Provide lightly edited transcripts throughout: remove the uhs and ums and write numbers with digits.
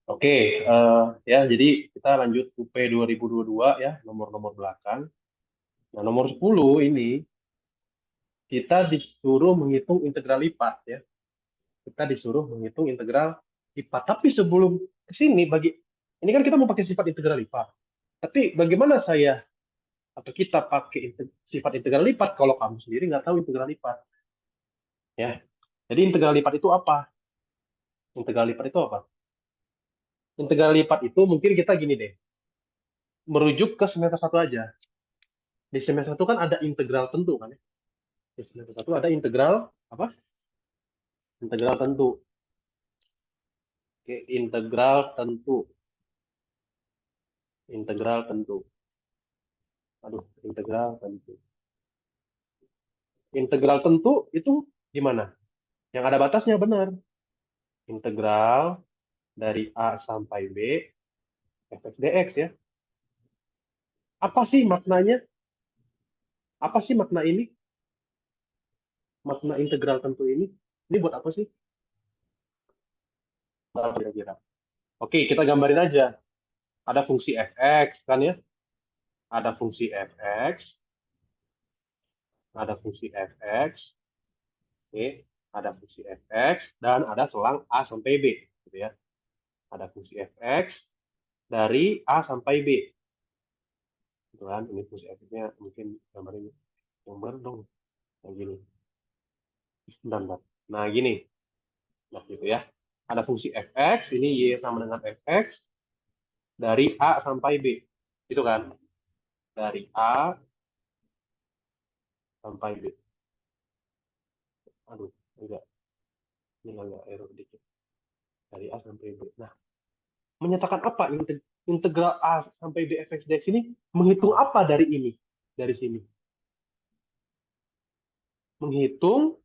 Oke, ya jadi kita lanjut UP 2022 ya, nomor-nomor belakang. Nah, nomor 10 ini kita disuruh menghitung integral lipat ya. Kita disuruh menghitung integral lipat. Tapi sebelum ke sini ini kan kita mau pakai sifat integral lipat. Tapi bagaimana saya atau kita pakai sifat integral lipat kalau kamu sendiri nggak tahu integral lipat ya. Jadi integral lipat itu apa? Integral lipat itu apa? Integral lipat itu mungkin kita gini deh, merujuk ke semester satu aja. Di semester satu kan ada integral tentu kan ya. Di semester satu ada integral apa? Integral tentu. Oke, integral tentu. Integral tentu. Aduh, integral tentu. Integral tentu itu gimana? Yang ada batasnya benar. Integral dari A sampai B fx dx ya. Apa sih maknanya? Apa sih makna ini? Makna integral tentu ini? Ini buat apa sih? Kira-kira. Oke, kita gambarin aja. Ada fungsi fx kan ya? Ada fungsi fx, ada fungsi fx, oke, ada fungsi fx dan ada selang A sampai B, gitu ya. Ada fungsi fx dari A sampai B. Gitu kan? Ini fungsi fx-nya mungkin gambarin gambar dong. Nah, gini. Bentar. Nah, gini. Nah, gitu ya. Ada fungsi fx, ini y sama dengan fx dari A sampai B. Gitu kan? Dari A sampai B. Aduh, enggak. Ini agak error dikit. Dari A sampai B. Nah, menyatakan apa integral A sampai B fx dx ini? Menghitung apa dari ini? Dari sini. Menghitung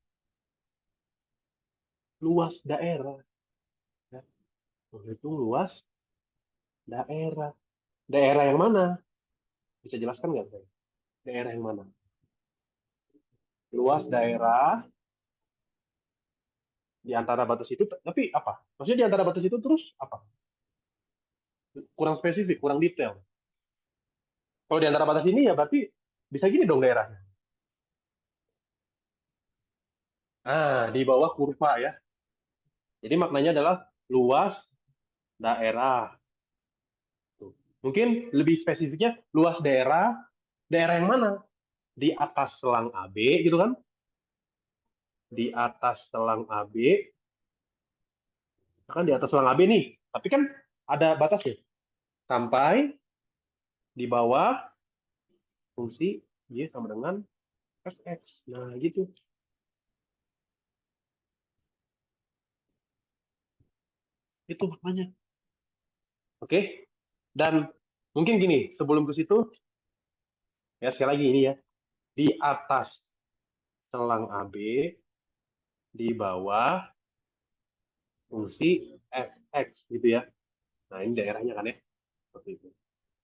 luas daerah. Ya. Menghitung luas daerah. Daerah yang mana? Bisa jelaskan nggak saya? Daerah yang mana? Luas daerah di antara batas itu, tapi apa? Maksudnya di antara batas itu terus apa? Kurang spesifik, kurang detail. Kalau di antara batas ini ya berarti bisa gini dong daerahnya. Nah, di bawah kurva ya. Jadi maknanya adalah luas daerah. Tuh. Mungkin lebih spesifiknya luas daerah, daerah yang mana? Di atas selang AB gitu kan? Di atas selang AB, kan di atas selang AB nih. Tapi kan ada batasnya. Sampai di bawah fungsi Y sama dengan fx. Nah, gitu. Itu maknanya. Oke? Dan mungkin gini, sebelum ke situ, ya sekali lagi ini ya. Di atas selang AB, di bawah fungsi fx gitu ya. Nah, ini daerahnya kan ya. Seperti itu.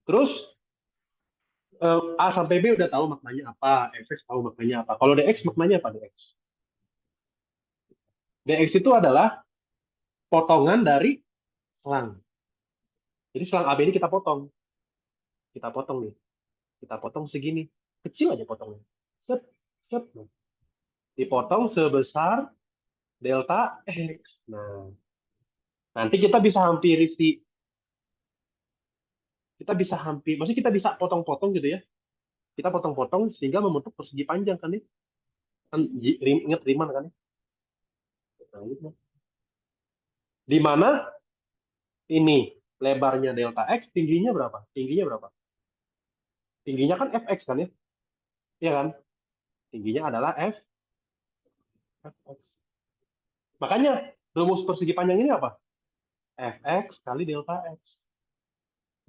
Terus A sampai B udah tahu maknanya apa, fx tahu maknanya apa. Kalau dx maknanya apa dx? Dx itu adalah potongan dari selang. Jadi selang AB ini kita potong. Kita potong nih. Kita potong segini. Kecil aja potongnya. Set, set. Dipotong sebesar delta X. Nah, nanti kita bisa hampiri maksudnya kita bisa potong-potong gitu ya. Kita potong-potong sehingga membentuk persegi panjang kan ya. Kan ingat Riemann kan ya. Nah, gitu. Di mana ini lebarnya delta X, tingginya berapa? Tingginya berapa? Tingginya kan Fx kan ya. Iya kan? Tingginya adalah Fx. Makanya rumus persegi panjang ini apa? Fx kali delta X.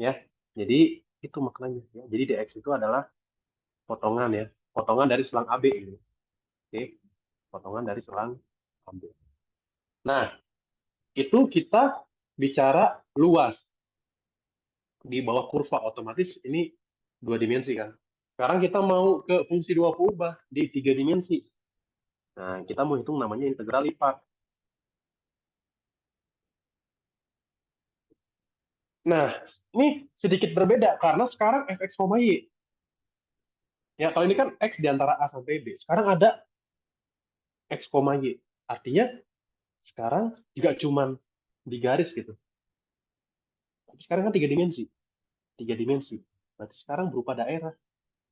Ya. Jadi itu maknanya ya. Jadi dx itu adalah potongan ya, potongan dari selang AB ini. Oke, potongan dari selang AB. Nah, itu kita bicara luas di bawah kurva, otomatis ini dua dimensi kan. Sekarang kita mau ke fungsi dua kubah di tiga dimensi. Nah, kita mau hitung namanya integral lipat. Nah, ini sedikit berbeda karena sekarang fx, y. Ya, kalau ini kan x di antara A sampai B. Sekarang ada x, y. Artinya sekarang juga cuman di garis gitu. Tapi sekarang kan tiga dimensi. Tiga dimensi. Berarti sekarang berupa daerah.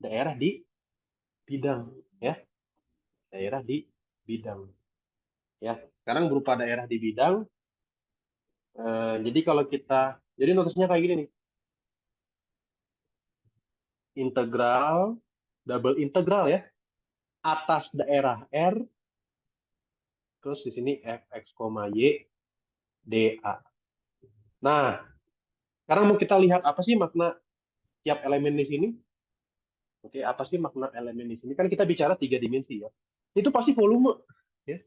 Daerah di bidang. Ya, daerah di bidang. Ya, sekarang berupa daerah di bidang. Jadi kalau kita, jadi notasnya kayak gini nih. Integral, double integral ya. Atas daerah R, terus di sini fx, y, dA. Nah, sekarang mau kita lihat apa sih makna tiap elemen di sini. Oke, apa sih makna elemen di sini? Kan kita bicara tiga dimensi ya. Itu pasti volume, ya.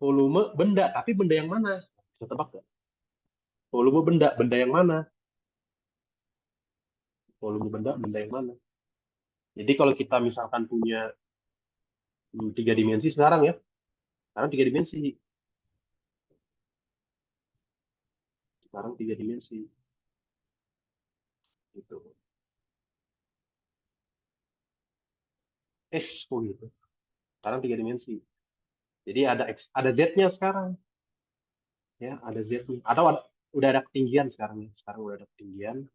Volume benda, tapi benda yang mana? Bisa tebak nggak? Volume benda, benda yang mana? Volume benda, benda yang mana? Jadi kalau kita misalkan punya tiga dimensi sekarang ya, sekarang tiga dimensi, sekarang tiga dimensi, gitu. Kok gitu. Sekarang tiga dimensi. Jadi ada X, ada Z-nya sekarang, ya, ada Z-nya. Atau udah ada ketinggian sekarang ya. Sekarang udah ada ketinggian,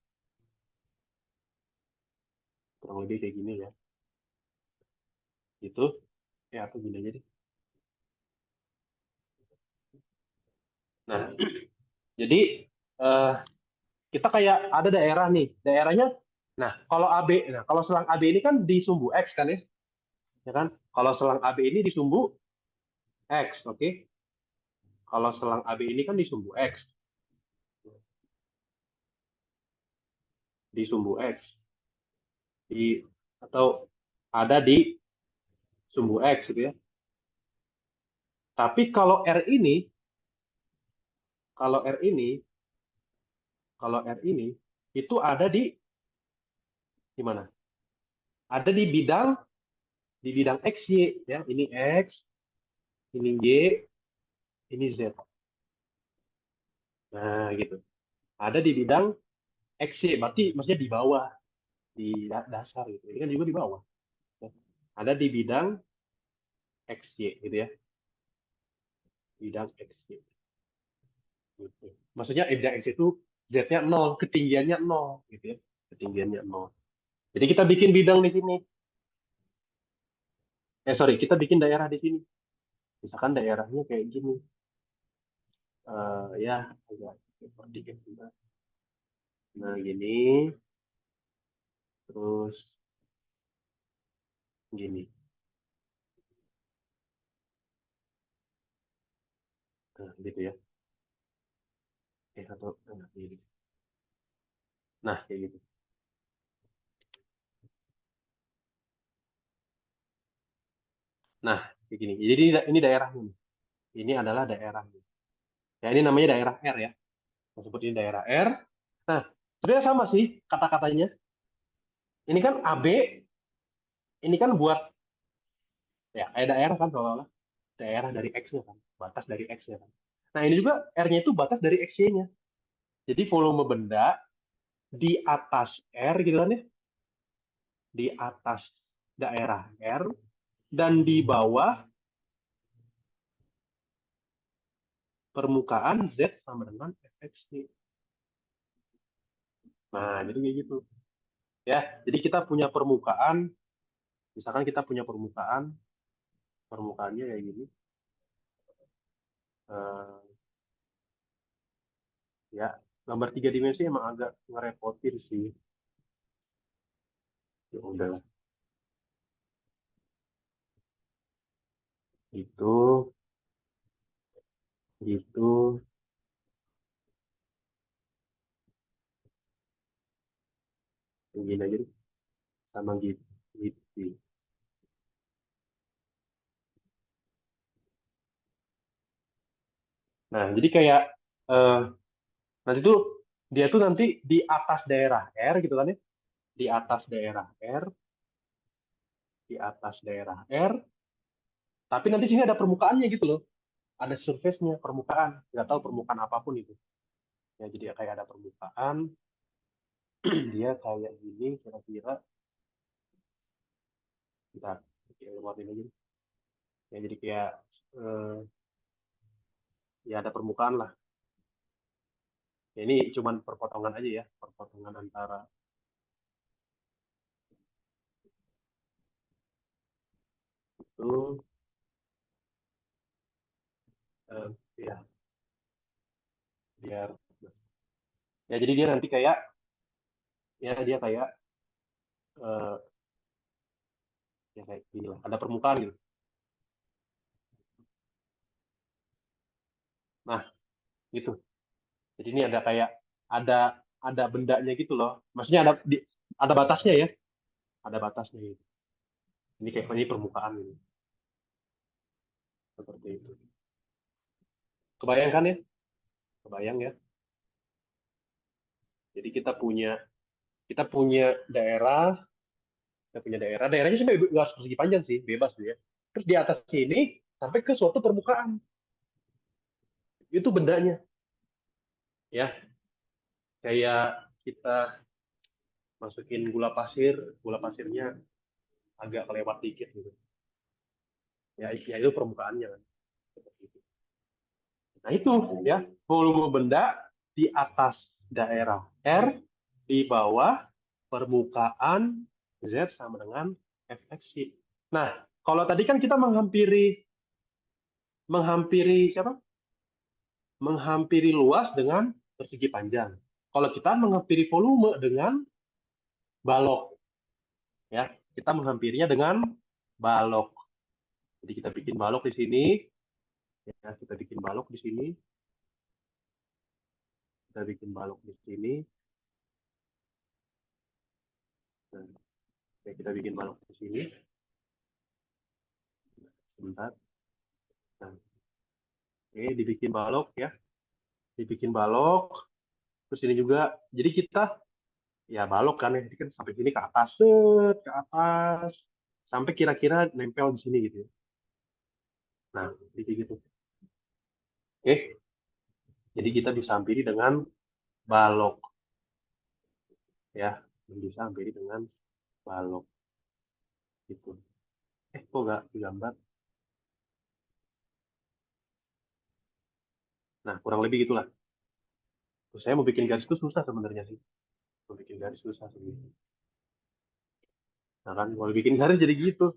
kurang lebih kayak gini ya. Itu, ya atau gini aja deh. Nah, jadi eh, kita kayak ada daerah nih, daerahnya. Nah, kalau AB, nah kalau selang AB ini kan di sumbu X kan ya kan? Kalau selang AB ini di sumbu X, oke? Kalau selang AB ini kan di sumbu X, di sumbu X, di atau ada di sumbu X gitu ya. Tapi kalau R ini, kalau R ini itu ada di mana? Ada di bidang X Y ya. Ini X, ini Y, ini Z. Nah, gitu. Ada di bidang X Y, berarti maksudnya di bawah, di dasar gitu. Ini kan juga di bawah. Ya. Ada di bidang X Y gitu ya. Bidang X Y. Gitu. Maksudnya bidang X itu Z-nya 0, ketinggiannya 0 gitu ya. Ketinggiannya 0. Jadi kita bikin bidang di sini. Sorry, kita bikin daerah di sini. Misalkan daerahnya kayak gini. Ya, agak dikit juga. Nah, gini, terus gini. Nah, gitu ya. Atau nah, gini. Nah, kayak gitu. Nah, kayak gini. Jadi ini daerah ini. Ini adalah daerah. Ya, ini namanya daerah R ya. Saya sebut ini daerah R. Nah, sebenarnya sama sih kata-katanya. Ini kan AB, ini kan buat ya kayak daerah kan seolah-olah daerah dari X-nya kan, batas dari X-nya kan. Nah, ini juga R-nya itu batas dari XY-nya. Jadi volume benda di atas R gitu kan ya, di atas daerah R dan di bawah permukaan Z sama dengan fx. Nah, jadi kayak gitu. Ya, jadi kita punya permukaan, misalkan kita punya permukaan, permukaannya kayak gini. Eh, ya, gambar tiga dimensi emang agak ngerepotin sih. Ya udahlah, itu, gitu, gini aja deh, sama gitu, gitu. Nah, jadi kayak eh, nanti tuh dia tuh nanti di atas daerah R gitu kan ya, di atas daerah R, di atas daerah R, tapi nanti sini ada permukaannya gitu loh, ada surface-nya, permukaan, nggak tahu permukaan apapun itu. Ya, jadi kayak ada permukaan, dia kayak gini kira-kira. Bentar, kayak warnain aja. Ya, jadi kayak eh, ya ada permukaan lah. Ya, ini cuman perpotongan aja ya, perpotongan antara itu ya biar ya jadi dia nanti kayak ya dia kayak eh, ya kayak gini lah, ada permukaan gitu. Nah, gitu. Jadi ini ada kayak ada ada bendanya gitu loh. Maksudnya ada batasnya ya, ada batasnya gitu. Ini kayak ini permukaan gitu. Seperti itu. Kebayangkan ya? Kebayang ya. Jadi kita punya daerah, daerahnya sih nggak harus persegi panjang sih, bebas tuh ya. Terus di atas sini sampai ke suatu permukaan. Itu bendanya ya. Kayak kita masukin gula pasirnya agak kelewat dikit gitu. Ya itu permukaannya kan. Seperti itu. Nah itu ya, volume benda di atas daerah R, di bawah permukaan Z sama dengan Fx. Nah, kalau tadi kan kita menghampiri siapa? Menghampiri luas dengan persegi panjang. Kalau kita menghampiri volume dengan balok, ya kita menghampirinya dengan balok. Jadi kita bikin balok di sini, ya kita bikin balok di sini, kita bikin balok di sini, nah, ya, kita bikin balok di sini. Sebentar. Nah, oke, dibikin balok ya, dibikin balok. Terus ini juga, jadi kita ya balok kan ya, jadi kan sampai sini ke atas, set, ke atas, sampai kira-kira nempel di sini gitu ya. Nah, jadi gitu. Oke, jadi kita disampiri dengan balok ya, bisa hampiri dengan balok gitu. Kok nggak digambar? Nah, kurang lebih gitulah. Terus saya mau bikin garis itu susah sebenarnya sih. Mau bikin garis susah sebenarnya. Nah kan, mau bikin garis jadi gitu.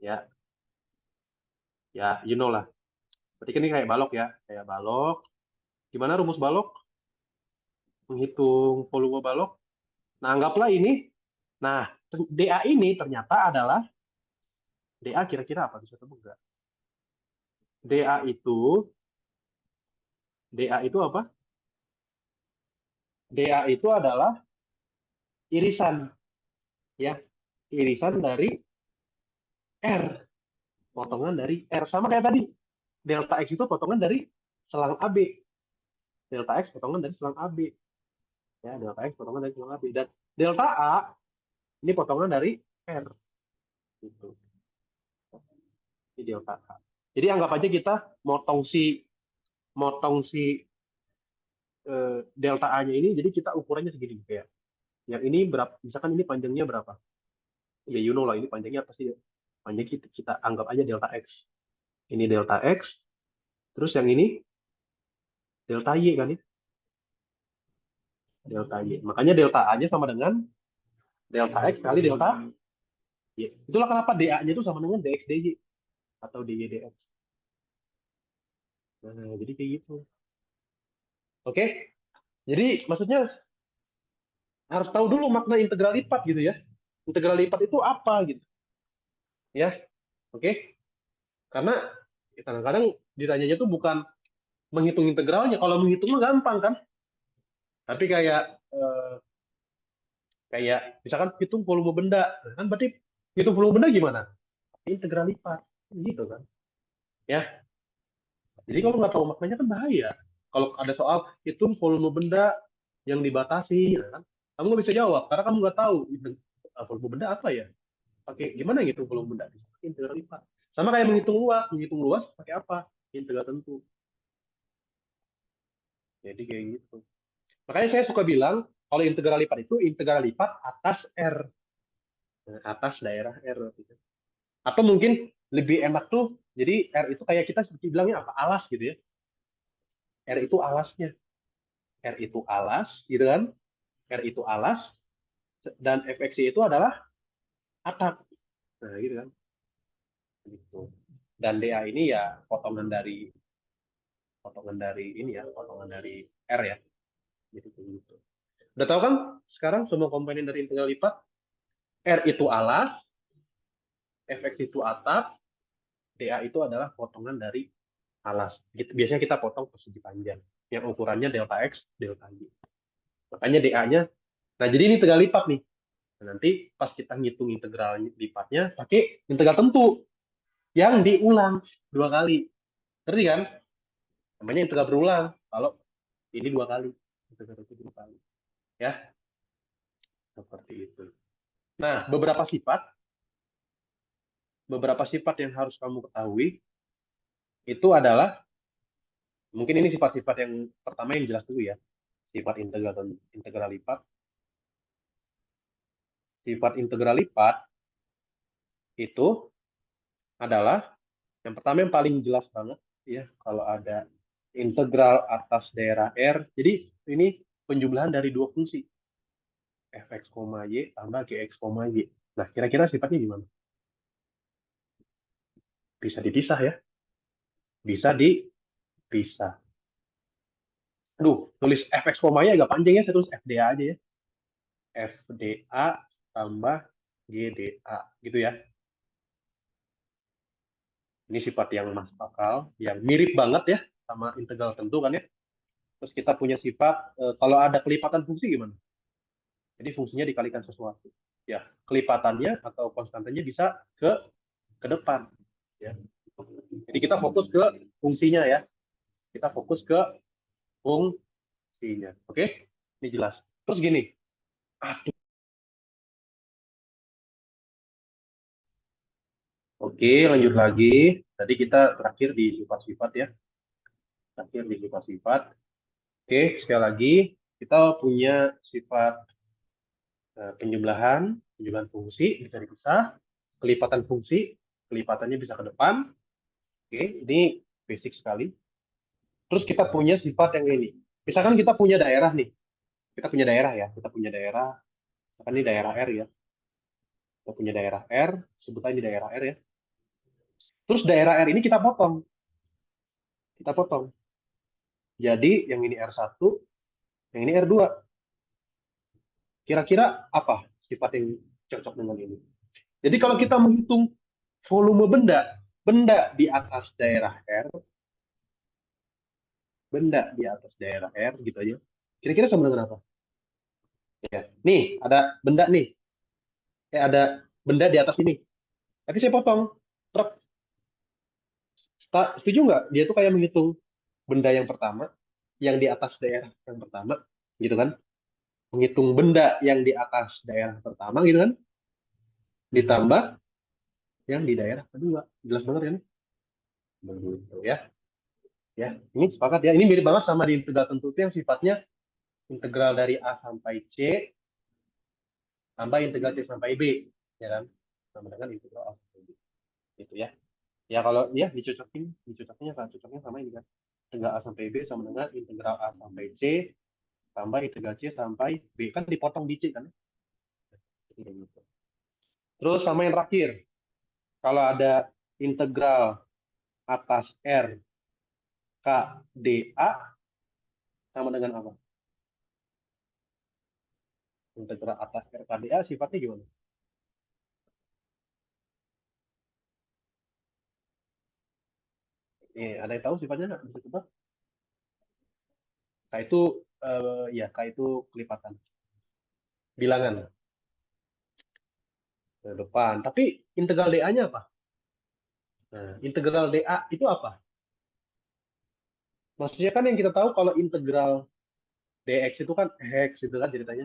Ya, ya, you know lah. Berarti kan ini kayak balok ya, kayak balok. Gimana rumus balok? Menghitung volume balok. Nah, anggaplah ini. Nah, DA ini ternyata adalah DA kira-kira apa? Bisa tebak nggak? DA itu, DA itu apa? DA itu adalah irisan, ya, irisan dari R, potongan dari R. Sama kayak tadi, delta X itu potongan dari selang AB. Delta X potongan dari selang AB. Ya, delta X potongan dari selang AB. Dan delta A ini potongan dari R. Gitu. Ini delta A. Jadi anggap aja kita motong si delta A-nya ini, jadi kita ukurannya segini kayak. Yang ini berapa? Misalkan ini panjangnya berapa? Ya you know lah, ini panjangnya apa sih? Panjang kita anggap aja delta X. Ini delta X, terus yang ini delta Y kan ya? Delta Y. Makanya delta A-nya sama dengan delta X kali delta Y. Itulah kenapa DA-nya itu sama dengan DX DY atau DY DX. Nah, jadi kayak gitu. Oke? Jadi maksudnya harus tahu dulu makna integral lipat gitu ya. Integral lipat itu apa gitu. Ya, oke? Karena kadang-kadang ditanyanya tuh bukan menghitung integralnya. Kalau menghitung mah gampang kan. Tapi kayak eh, kayak misalkan hitung volume benda, kan berarti hitung volume benda gimana? Integral lipat, gitu kan? Ya, jadi kalau nggak tahu maknanya kan bahaya. Kalau ada soal hitung volume benda yang dibatasi, ya kan? Kamu nggak bisa jawab karena kamu nggak tahu volume benda apa ya. Pakai gimana gitu volume benda? Integral lipat. Sama kayak menghitung luas pakai apa? integral tentu. Jadi kayak gitu. Makanya saya suka bilang kalau integral lipat itu integral lipat atas R. Nah, atas daerah R. Gitu. Atau mungkin lebih enak tuh, jadi R itu kayak kita seperti bilangnya apa? Alas gitu ya. R itu alasnya. R itu alas, gitu kan? R itu alas, dan fx itu adalah atap. Nah, gitu kan? Gitu. Dan DA ini ya potongan dari ini ya, potongan dari R ya. Jadi gitu. Udah tahu kan sekarang semua komponen dari integral lipat? R itu alas, fx itu atap, DA itu adalah potongan dari alas. Biasanya kita potong persegi panjang yang ukurannya delta X, delta Y. Makanya DA-nya, nah jadi ini integral lipat nih. Nah, nanti pas kita ngitung integral lipatnya pakai integral tentu yang diulang 2 kali. Ngerti kan? Namanya integral berulang. Kalau ini 2 kali, integral itu 2 kali. Ya, seperti itu. Nah, beberapa sifat yang harus kamu ketahui itu adalah, mungkin ini sifat-sifat yang pertama yang jelas dulu ya. Sifat integral lipat. Sifat integral lipat itu adalah yang pertama yang paling jelas banget ya, kalau ada integral atas daerah R. Jadi ini penjumlahan dari dua fungsi fx, y tambah gx, y. Nah, kira-kira sifatnya gimana? Bisa dipisah ya, bisa dipisah. Aduh, tulis fx, y agak panjang ya, saya tulis fda aja ya. Fda tambah gda gitu ya. Ini sifat yang masuk akal, yang mirip banget ya sama integral tentu kan ya. Terus kita punya sifat kalau ada kelipatan fungsi gimana? Jadi fungsinya dikalikan sesuatu. Ya, kelipatannya atau konstantanya bisa ke depan. Ya. Jadi kita fokus ke fungsinya ya. Kita fokus ke fungsinya. Oke? Ini jelas. Terus gini. Aduh. Oke, lanjut lagi. Tadi kita terakhir di sifat-sifat ya. Terakhir di sifat-sifat. Oke, sekali lagi. Kita punya sifat penjumlahan fungsi bisa dipisah, kelipatan fungsi, kelipatannya bisa ke depan. Oke, ini basic sekali. Terus kita punya sifat yang ini. Misalkan kita punya daerah nih. Kita punya daerah ya. Kita punya daerah. Misalkan ini daerah R ya. Kita punya daerah R. Sebutnya ini daerah R ya. Terus daerah R ini kita potong. Kita potong. Jadi yang ini R1, yang ini R2. Kira-kira apa sifat yang cocok dengan ini? Jadi kalau kita menghitung volume benda di atas daerah R, benda di atas daerah R gitu aja. Kira-kira sama dengan apa? Ya. Nih, ada benda nih. Ada benda di atas ini. Tapi saya potong. Truk. Setuju nggak? Dia tuh kayak menghitung benda yang pertama, yang di atas daerah yang pertama, gitu kan? Menghitung benda yang di atas daerah pertama, gitu kan? Ditambah yang di daerah kedua. Jelas banget kan? Begitu ya. Ya, ini sepakat ya. Ini mirip banget sama di integral tentu yang sifatnya integral dari A sampai C tambah integral C sampai B, ya kan? Sama dengan integral A sampai B. Gitu ya. Ya kalau ya dicocoknya sama ini kan. Integral A sampai B sama dengan integral A sampai C tambah integral C sampai B, kan dipotong di C kan. Gitu. Terus sama yang terakhir, kalau ada integral atas R K D A sama dengan apa? Integral atas R K D A sifatnya gimana? Ada yang tahu sifatnya nggak? Bisa coba? K itu ya K itu kelipatan bilangan ke depan. Tapi integral DA-nya apa? Nah, integral DA itu apa? Maksudnya kan yang kita tahu kalau integral dx itu kan x itu kan ceritanya.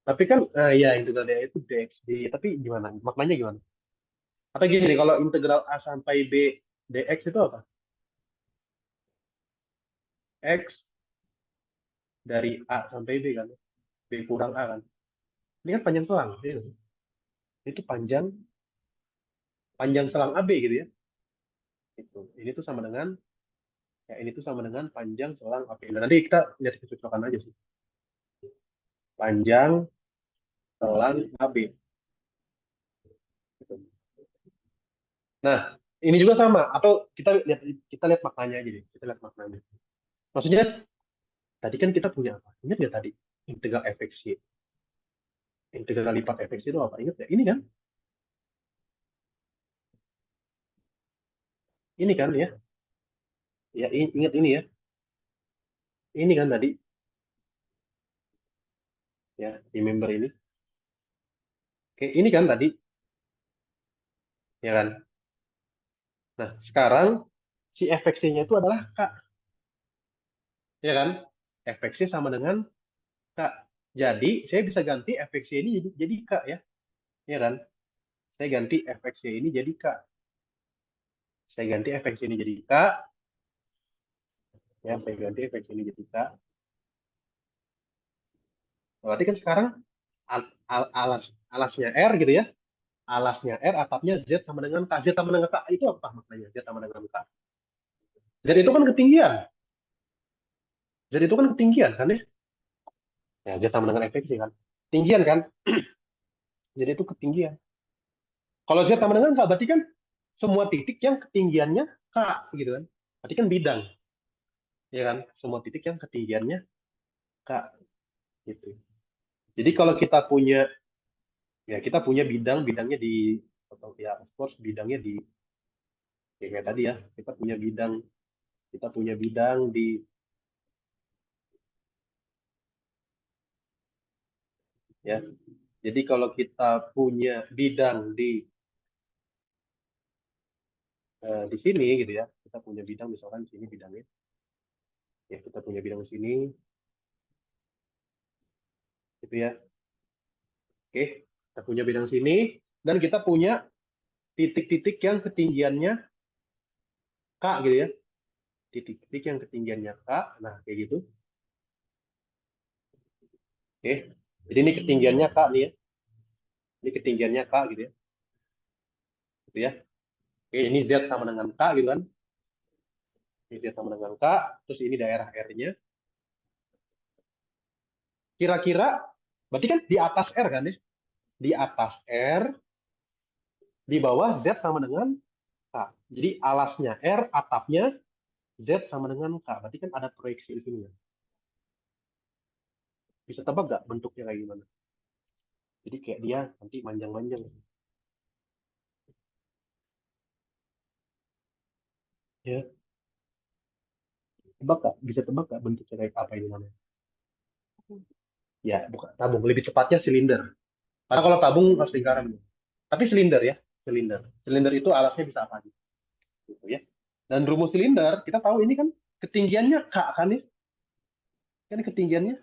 Tapi kan ya integral DA itu dx. Tapi gimana? Maknanya gimana? Atau gini nih, kalau integral A sampai B dx itu apa? X dari A sampai B kan. B kurang A kan. Ini kan panjang selang. Ya. Itu panjang panjang selang AB gitu ya. Itu. Ini tuh sama dengan ya ini tuh sama dengan panjang selang AB. Nah, nanti kita lihat kecocokan aja sih. Panjang selang AB. Gitu. Nah, ini juga sama. Atau kita lihat maknanya aja deh. Kita lihat maknanya. Maksudnya tadi kan kita punya apa? Ingat ya tadi integral fx y. Integral lipat fx y itu apa? Ingat ya? Ini kan? Ini kan ya? Ya, ingat ini ya. Ini kan tadi ya, remember ini. Oke, ini kan tadi, ya kan? Nah, sekarang si fx-nya itu adalah K, ya kan? Fx sama dengan K. Jadi, saya bisa ganti fx ini jadi K ya, ya kan? Saya ganti fx ini jadi K. Saya ganti fx ini jadi K, ya, saya ganti fx ini jadi K. Berarti kan sekarang alasnya R gitu ya. Alasnya R, atapnya Z sama dengan K. Z sama dengan K itu apa maknanya? Z sama dengan K. Z itu kan ketinggian. Z itu kan ketinggian kan ya? Ya, Z sama dengan fx kan. Ketinggian kan? Jadi itu ketinggian. Kalau Z sama dengan K, berarti kan semua titik yang ketinggiannya K, gitu kan. Berarti kan bidang, ya kan? Semua titik yang ketinggiannya K, gitu. Jadi kalau kita punya, ya kita punya bidangnya di, atau ya of course bidangnya di, ya kayak tadi ya, kita punya bidang di, ya. Jadi kalau kita punya bidang di sini gitu ya, kita punya bidang misalkan di sini bidangnya, ya kita punya bidang di sini, gitu ya. Oke, kita punya bidang sini dan kita punya titik-titik yang ketinggiannya K gitu ya. Titik-titik yang ketinggiannya K. Nah, kayak gitu. Oke. Jadi ini ketinggiannya K nih ya. Ini ketinggiannya K gitu ya. Gitu ya. Oke, ini Z sama dengan K gitu kan. Ini Z sama dengan K. Terus ini daerah R-nya. Kira-kira, berarti kan di atas R kan ya. Di atas R, di bawah Z sama dengan K. Jadi alasnya R, atapnya Z sama dengan K. Berarti kan ada proyeksi di sini ya. Bisa tebak nggak bentuknya kayak gimana? Jadi kayak dia nanti manjang-manjang. Ya, tebak nggak? Bisa tebak nggak bentuknya kayak apa ini namanya? Ya, bukan tabung. Lebih tepatnya silinder. Karena kalau tabung harus lingkaran. Tapi silinder ya, silinder. Silinder itu alasnya bisa apa aja, gitu ya. Dan rumus silinder kita tahu ini kan ketinggiannya K kan ya, kan ketinggiannya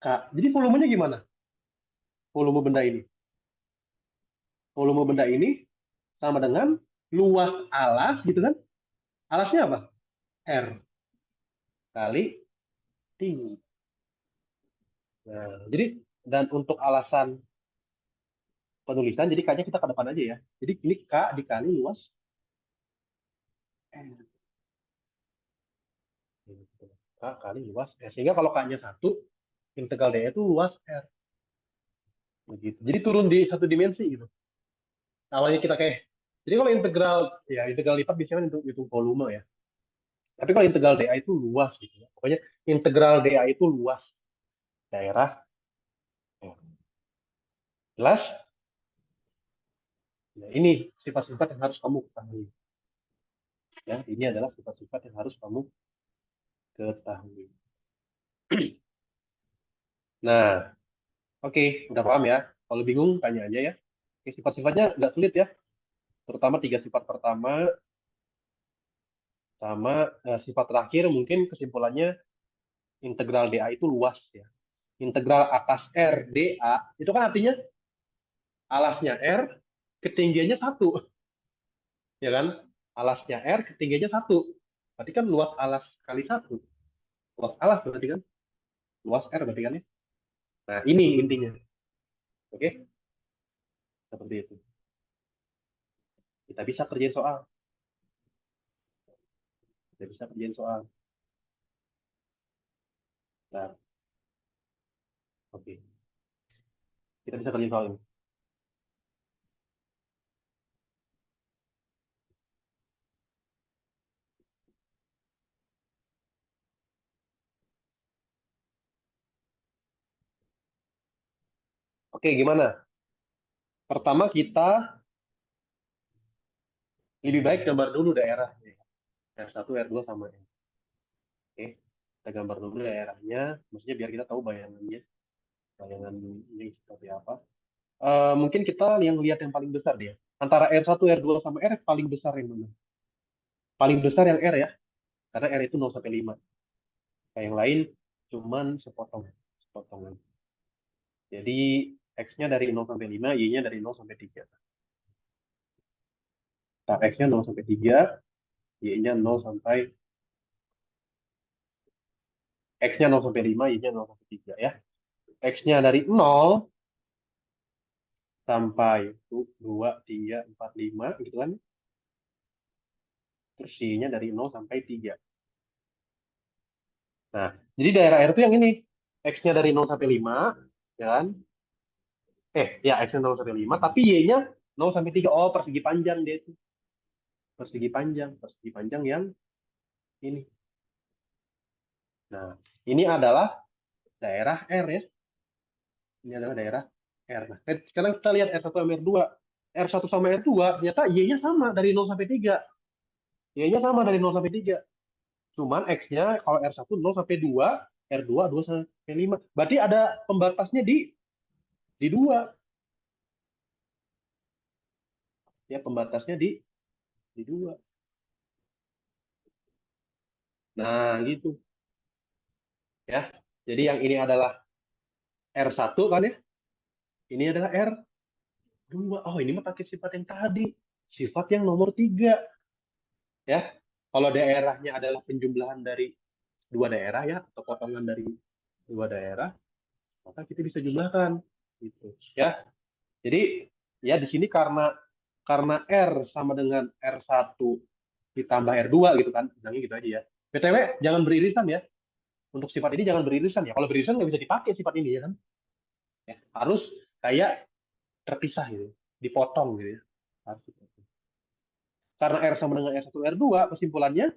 K. Jadi volumenya gimana? Volume benda ini, volume benda ini sama dengan luas alas gitu kan? Alasnya apa? R kali tinggi. Nah, jadi dan untuk alasan penulisan, jadi K-nya kita ke depan aja ya. Jadi ini K dikali luas R. K kali luas R. Sehingga kalau K-nya 1, integral D itu luas R. Begitu. Jadi turun di satu dimensi gitu. Awalnya kita kayak, jadi kalau integral, ya integral lipat biasanya kan untuk hitung volume ya. Tapi kalau integral dA itu luas gitu ya. Pokoknya integral dA itu luas daerah. Ya. Jelas? Nah, ini sifat-sifat yang harus kamu ketahui. Ya, ini adalah sifat-sifat yang harus kamu ketahui. Nah, oke, udah paham ya. Kalau bingung tanya aja ya. Oke, sifat-sifatnya nggak sulit ya. Terutama tiga sifat pertama sama sifat terakhir mungkin kesimpulannya integral dA itu luas ya. Integral atas R dA itu kan artinya alasnya R, ketinggiannya 1, ya kan? alasnya R, ketinggiannya 1. Berarti kan luas alas kali 1. Luas alas berarti kan? Luas R berarti kan ya? Nah, ini intinya. Oke? Seperti itu. Kita bisa kerjain soal. Kita bisa kerjain soal. Nah, oke. Kita bisa kerjain soal ini. Oke, gimana? Pertama kita lebih baik gambar dulu daerahnya. R1, R2 sama R. Oke. Kita gambar dulu daerahnya. Maksudnya biar kita tahu bayangannya. Bayangan ini seperti apa. Mungkin kita yang lihat yang paling besar dia. Antara R1, R2 sama R paling besar yang mana? Paling besar yang R ya. Karena R itu 0 sampai 5. Kayak yang lain cuman sepotong. Sepotongan. Jadi X-nya dari 0 sampai 5, Y-nya dari 0 sampai 3. Nah, X-nya 0 sampai 3, Y-nya 0 sampai X-nya 0 sampai 5, Y-nya 0 sampai 3 ya. X-nya dari 0 sampai 2, 3, 4, 5 gitu kan. Terus Y-nya dari 0 sampai 3. Nah, jadi daerah R itu yang ini. X-nya dari 0 sampai 5, ya kan? Ya, X-nya 0 sampai 5, tapi Y-nya 0 sampai 3. Oh, persegi panjang dia itu. Persegi panjang. Persegi panjang yang ini. Nah, ini adalah daerah R ya. Ini adalah daerah R. Nah, sekarang kita lihat R1 sama R2. R1 sama R2, ternyata Y-nya sama dari 0 sampai 3. Y-nya sama dari 0 sampai 3. Cuman X-nya kalau R1 0 sampai 2, R2 2 sampai 5. Berarti ada pembatasnya di 2. Ya, pembatasnya di 2. Nah, gitu ya. Jadi yang ini adalah R1 kan ya. Ini adalah R2. Oh, ini mah pakai sifat yang tadi. Sifat yang nomor 3 ya. Kalau daerahnya adalah penjumlahan dari dua daerah ya, atau potongan dari dua daerah, maka kita bisa jumlahkan gitu ya. Jadi ya di sini karena R sama dengan R1 ditambah R2 gitu kan, bilangnya gitu aja ya. BTW jangan beririsan ya. Untuk sifat ini jangan beririsan ya. Kalau beririsan nggak bisa dipakai sifat ini ya kan. Ya, harus kayak terpisah gitu, dipotong gitu ya. Harus dipotong. Karena R sama dengan R1 R2, kesimpulannya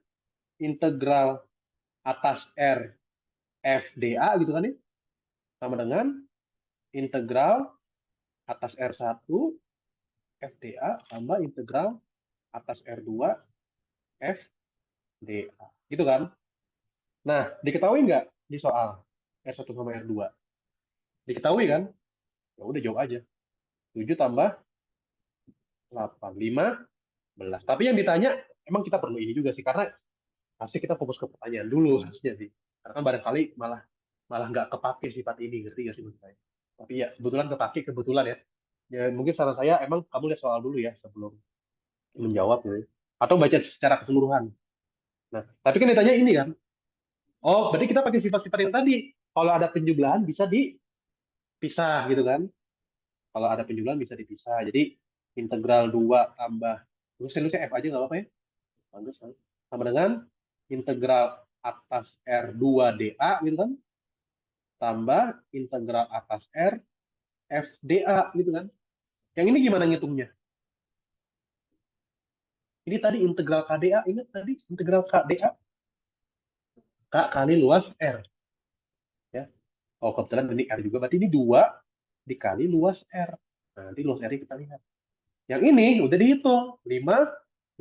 integral atas R F dA gitu kan ya, sama dengan integral atas R1 FDA tambah integral atas R2 FDA. Gitu kan? Nah, diketahui nggak di soal R1 sama R2? Diketahui kan? Ya udah jawab aja. 7 tambah 8, 15. Tapi yang ditanya, emang kita perlu ini juga sih, karena harusnya kita fokus ke pertanyaan dulu harusnya sih. Karena kan barangkali malah malah nggak kepake sifat ini, ngerti nggak sih menurut saya? Tapi ya, kebetulan kepake, kebetulan ya. Ya mungkin saran saya, emang kamu lihat soal dulu ya sebelum menjawab gitu ya. Atau baca secara keseluruhan. Nah, tapi kan ditanya ini kan, oh, berarti kita pakai sifat-sifat yang tadi. Kalau ada penjumlahan bisa dipisah gitu kan. Kalau ada penjumlahan bisa dipisah. Jadi integral 2 tambah, terus saya F aja nggak apa-apa ya. Bagus kan. Sama dengan integral atas R2 dA gitu kan. Tambah integral atas R F dA gitu kan. Yang ini gimana ngitungnya? Ini tadi integral KDA, ingat tadi integral KDA, K kali luas R. Ya. Oh, kebetulan ini R juga, berarti ini 2 dikali luas R. Nah, nanti luas R kita lihat. Yang ini udah dihitung, 15.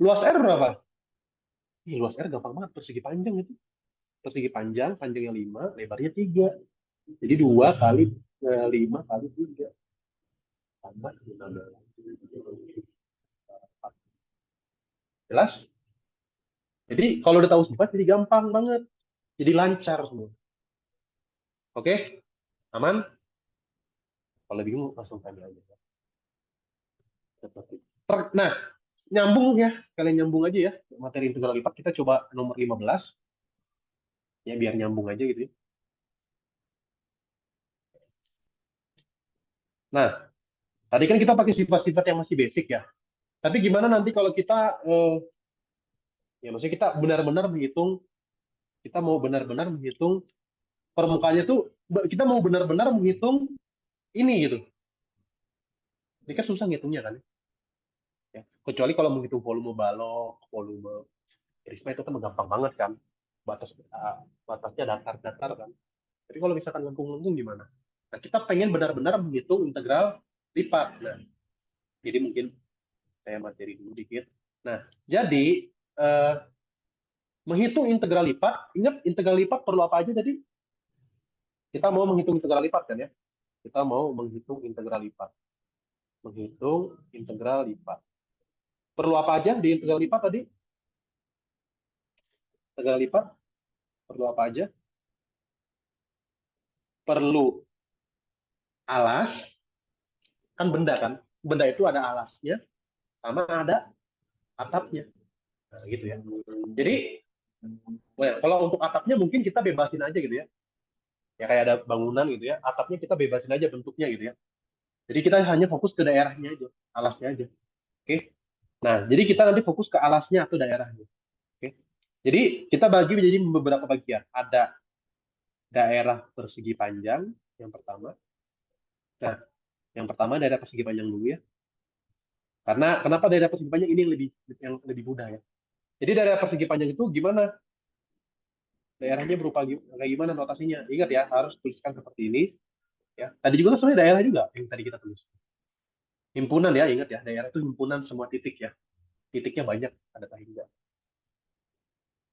Luas R berapa? Ih, luas R gampang banget, persegi panjang itu. Persegi panjang, panjangnya 5, lebarnya 3. Jadi 2 kali 5 kali 3. Tambah 15. Jelas? Jadi kalau udah tahu sifat, jadi gampang banget. Jadi lancar semua. Oke? Aman? Kalau bingung, langsung tanya aja. Seperti. Nah, nyambung ya, sekalian nyambung aja ya. Materi integral lipat kita coba nomor 15. Ya, biar nyambung aja gitu ya. Nah, tadi kan kita pakai sifat-sifat yang masih basic ya. Tapi gimana nanti kalau kita, ya maksudnya kita benar-benar menghitung, kita mau benar-benar menghitung permukaannya tuh, kita mau benar-benar menghitung ini gitu. Ini kan susah ngitungnya kan. Ya. Kecuali kalau menghitung volume balok, volume prisma itu kan gampang banget kan. Batas batasnya datar-datar kan. Tapi kalau misalkan lengkung-lengkung gimana? Nah, kita pengen benar-benar menghitung integral lipat. Nah, jadi mungkin saya materi dulu dikit. Nah, jadi eh, menghitung integral lipat, ingat integral lipat perlu apa aja tadi? Kita mau menghitung integral lipat kan ya? Kita mau menghitung integral lipat. Menghitung integral lipat. Perlu apa aja di integral lipat tadi? Integral lipat perlu apa aja? Perlu alas, kan benda kan? Benda itu ada alasnya, sama ada atapnya. Nah, gitu ya. Jadi, kalau untuk atapnya mungkin kita bebasin aja gitu ya. Ya kayak ada bangunan gitu ya, atapnya kita bebasin aja bentuknya gitu ya. Jadi kita hanya fokus ke daerahnya aja, alasnya aja. Oke. Nah, jadi kita nanti fokus ke alasnya atau daerahnya. Oke. Jadi kita bagi menjadi beberapa bagian. Ada daerah persegi panjang yang pertama. Nah, yang pertama daerah persegi panjang dulu ya. Karena kenapa daerah persegi panjang ini yang lebih mudah ya. Jadi daerah persegi panjang itu gimana? Daerahnya berupa kayak gimana notasinya? Ingat ya, harus tuliskan seperti ini. Ya. Tadi juga sebenarnya daerah juga yang tadi kita tulis. Himpunan ya, ingat ya, daerah itu himpunan semua titik ya. Titiknya banyak, ada hingga.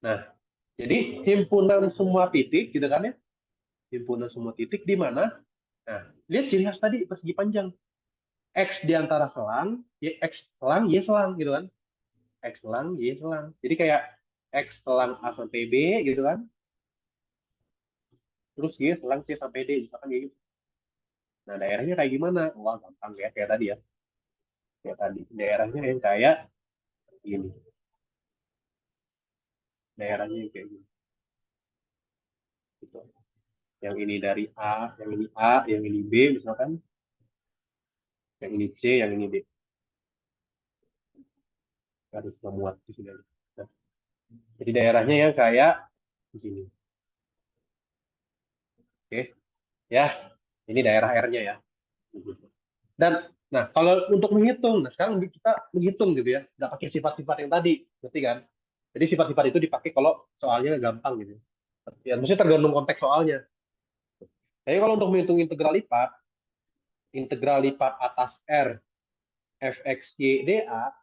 Nah, jadi himpunan semua titik, gitu kan ya? Himpunan semua titik di mana? Nah, lihat ciri khas tadi persegi panjang. X di antara selang, Y, X selang, Y selang, gitu kan? X selang, Y selang. Jadi kayak X selang A sampai B, gitu kan? Terus Y selang C sampai D, misalkan kayak gitu. Nah, daerahnya kayak gimana? Wah, gampang ya, kayak tadi ya. Kayak tadi. Daerahnya yang kayak gini. Daerahnya yang kayak gini. Gitu. Yang ini dari A, yang ini A, yang ini B, misalkan. Yang ini C, yang ini D. Harus memuat di sini. Nah, jadi daerahnya yang kayak begini. Oke, ya. Ini daerah R-nya ya. Dan nah, kalau untuk menghitung, nah sekarang kita menghitung gitu ya, nggak pakai sifat-sifat yang tadi, ngerti kan? Jadi sifat-sifat itu dipakai kalau soalnya gampang gitu. Ya, maksudnya tergantung konteks soalnya. Jadi kalau untuk menghitung integral lipat atas R fx y dA,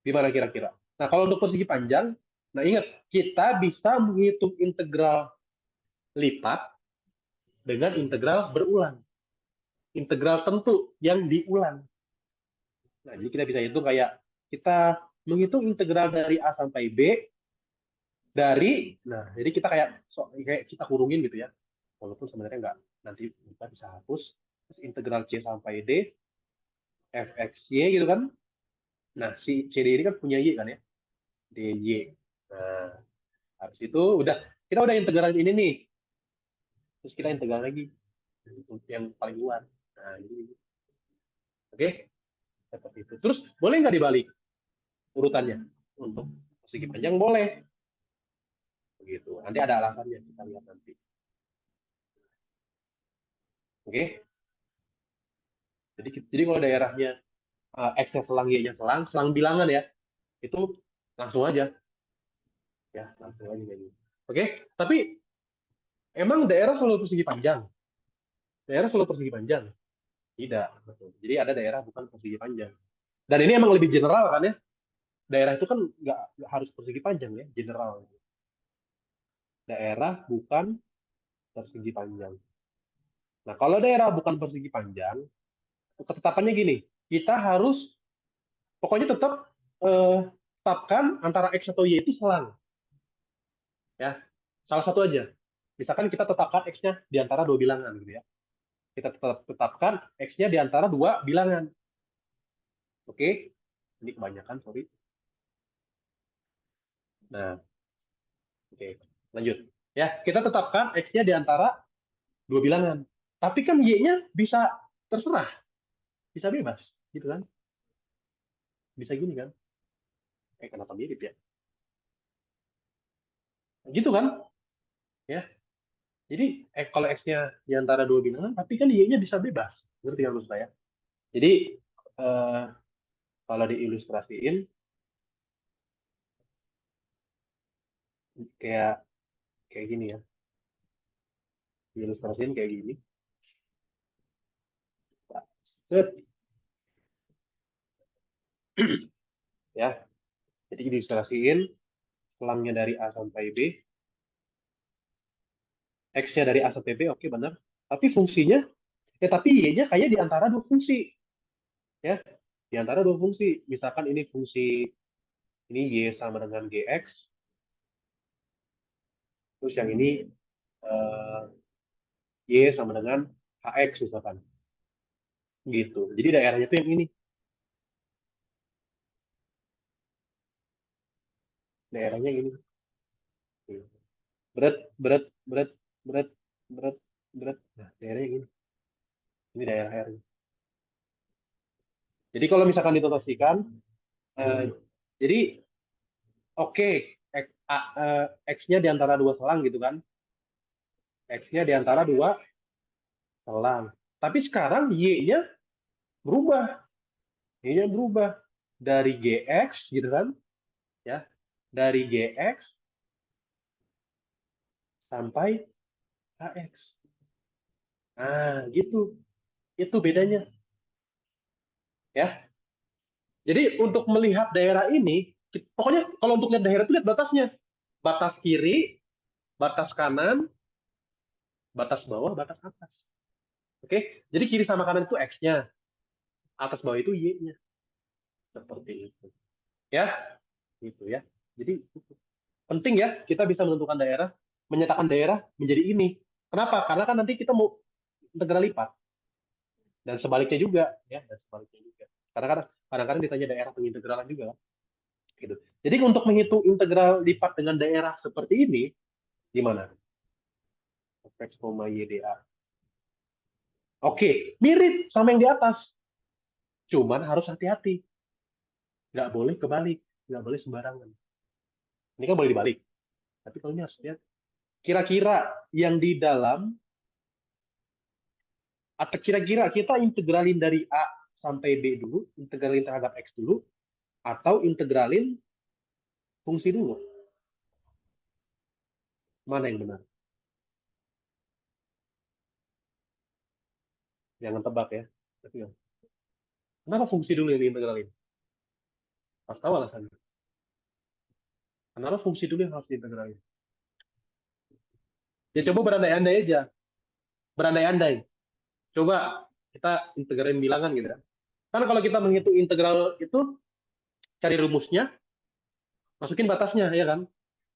gimana kira-kira? Nah, kalau untuk persegi panjang, nah ingat, kita bisa menghitung integral lipat dengan integral berulang. Integral tentu yang diulang. Nah, jadi kita bisa hitung kayak kita menghitung integral dari A sampai B dari, nah jadi kita kayak kita kurungin gitu ya. Walaupun sebenarnya nggak, nanti kita bisa hapus. Terus integral C sampai D, fxy gitu kan. Nah, si CD ini kan punya Y kan ya, DJ. Nah, habis itu kita udah integral ini nih. Terus kita integral lagi untuk yang paling luar. Nah, ini. Oke, seperti itu. Terus boleh nggak dibalik urutannya? Untuk persegi panjang boleh. Begitu. Nanti ada alasannya, kita lihat nanti. Oke. Jadi kalau daerahnya X-nya selang, Y-nya selang, selang bilangan ya, itu langsung aja. Ya, langsung aja kayak gitu. Oke, tapi emang daerah selalu persegi panjang? Daerah selalu persegi panjang? Tidak. Betul. Jadi ada daerah bukan persegi panjang. Dan ini emang lebih general kan ya? Daerah itu kan nggak harus persegi panjang ya, general. Daerah bukan persegi panjang. Nah, kalau daerah bukan persegi panjang, ketetapannya gini, kita harus pokoknya tetap tetapkan antara X atau Y itu selang. Ya, salah satu aja. Misalkan kita tetapkan X-nya di antara dua bilangan gitu ya. Kita tetapkan X-nya di antara dua bilangan. Oke. Ini kebanyakan, sorry. Nah, oke. Lanjut. Ya, kita tetapkan X-nya di antara dua bilangan. Tapi kan Y-nya bisa terserah, bisa bebas, gitu kan? Bisa gini kan? Kenapa mirip ya? Gitu kan? Ya. Jadi kalau X-nya di antara dua bilangan, tapi kan Y-nya bisa bebas. Ngerti kan maksud saya? Jadi eh, kalau diilustrasiin kayak kayak gini ya. Diilustrasiin kayak gini. Set, ya. Jadi diilustrasiin selangnya dari A sampai B, X-nya dari A sampai B, oke benar. Tapi fungsinya, tapi Y-nya kayak di antara dua fungsi. Ya, di antara dua fungsi. Misalkan ini fungsi, ini Y sama dengan GX, terus yang ini eh, Y sama dengan HX misalkan. Gitu. Jadi daerahnya itu yang ini. Daerahnya ini. Berat, berat, berat, berat, berat, berat. Nah, daerahnya gini. Ini daerah R. Jadi kalau misalkan ditotasikan, eh, jadi oke, X-nya di antara dua selang gitu kan. X-nya di antara dua selang. Tapi sekarang Y-nya berubah. Y-nya berubah dari GX gitu kan, ya. Dari GX sampai HX. Nah, gitu. Itu bedanya, ya. Jadi untuk melihat daerah ini, pokoknya kalau untuk lihat daerah itu lihat batasnya. Batas kiri, batas kanan, batas bawah, batas atas. Oke? Jadi kiri sama kanan itu X-nya, atas bawah itu Y-nya. Seperti itu. Ya, gitu ya. Jadi penting ya kita bisa menentukan daerah, menyatakan daerah menjadi ini. Kenapa? Karena kan nanti kita mau integral lipat dan sebaliknya juga, ya, dan sebaliknya juga. Karena kadang-kadang ditanya daerah pengintegralan juga kan. Gitu. Jadi untuk menghitung integral lipat dengan daerah seperti ini, gimana? Fx, YDA. Oke, mirip sama yang di atas. Cuman harus hati-hati. Nggak boleh kebalik. Nggak boleh sembarangan. Ini kan boleh dibalik. Tapi kalau ini harus lihat. Kira-kira yang di dalam, atau kira-kira kita integralin dari A sampai B dulu, integralin terhadap X dulu, atau integralin fungsi dulu. Mana yang benar? Jangan tebak ya. Tapi ya. Kenapa fungsi dulu yang diintegralin? Harus tahu alasannya. Kenapa fungsi dulu yang harus diintegralin? Ya coba berandai-andai aja. Berandai-andai. Coba kita integralin bilangan gitu ya. Kan kalau kita menghitung integral itu, cari rumusnya, masukin batasnya, ya kan?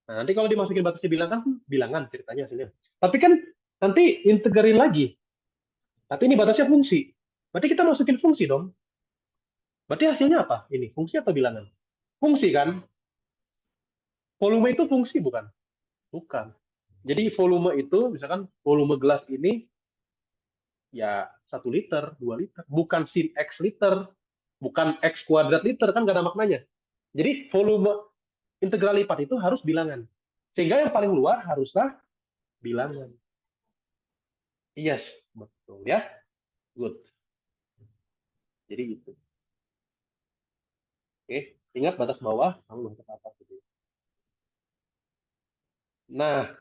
Nah, nanti kalau dimasukin batasnya bilangan, bilangan ceritanya hasilnya. Tapi kan nanti integralin lagi. Tapi ini batasnya fungsi. Berarti kita masukin fungsi dong. Berarti hasilnya apa? Ini fungsi atau bilangan? Fungsi kan? Volume itu fungsi bukan? Bukan. Jadi volume itu, misalkan volume gelas ini ya 1 liter, 2 liter, bukan sin X liter, bukan X kuadrat liter, kan gak ada maknanya. Jadi volume integral lipat itu harus bilangan. Sehingga yang paling luar haruslah bilangan. Yes, betul ya. Good. Jadi itu. Oke, ingat batas bawah sama batas atas gitu. Nah,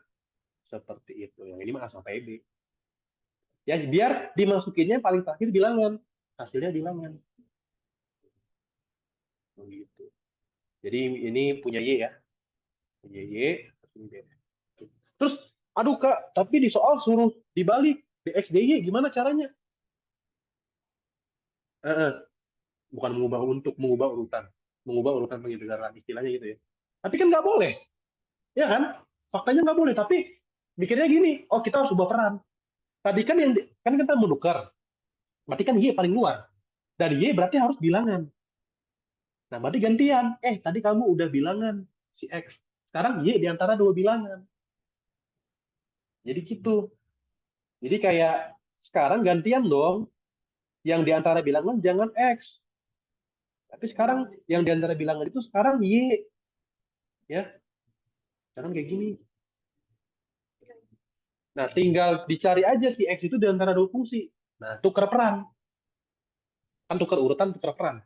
seperti itu. Yang ini mah A sampai B. Ya, biar dimasukinnya paling terakhir bilangan. Hasilnya bilangan. Begitu. Jadi ini punya Y ya. Punya Y, terus aduh Kak, tapi di soal suruh dibalik dx dy gimana caranya? Bukan mengubah urutan, mengubah urutan pengintegralan istilahnya gitu ya. Tapi kan nggak boleh, ya kan? Faktanya nggak boleh. Tapi mikirnya gini, oh kita harus ubah peran. Tadi kan kan kita menukar, berarti kan Y paling luar. Dari Y berarti harus bilangan. Nah, berarti gantian. Tadi kamu udah bilangan si X. Sekarang Y di antara dua bilangan. Jadi gitu. Jadi kayak sekarang gantian dong. Yang di antara bilangan jangan X. Tapi sekarang yang di antara bilangan itu sekarang Y. Ya, sekarang kayak gini. Nah, tinggal dicari aja si X itu di antara dua fungsi. Nah, tukar peran. Kan tukar urutan, tukar peran.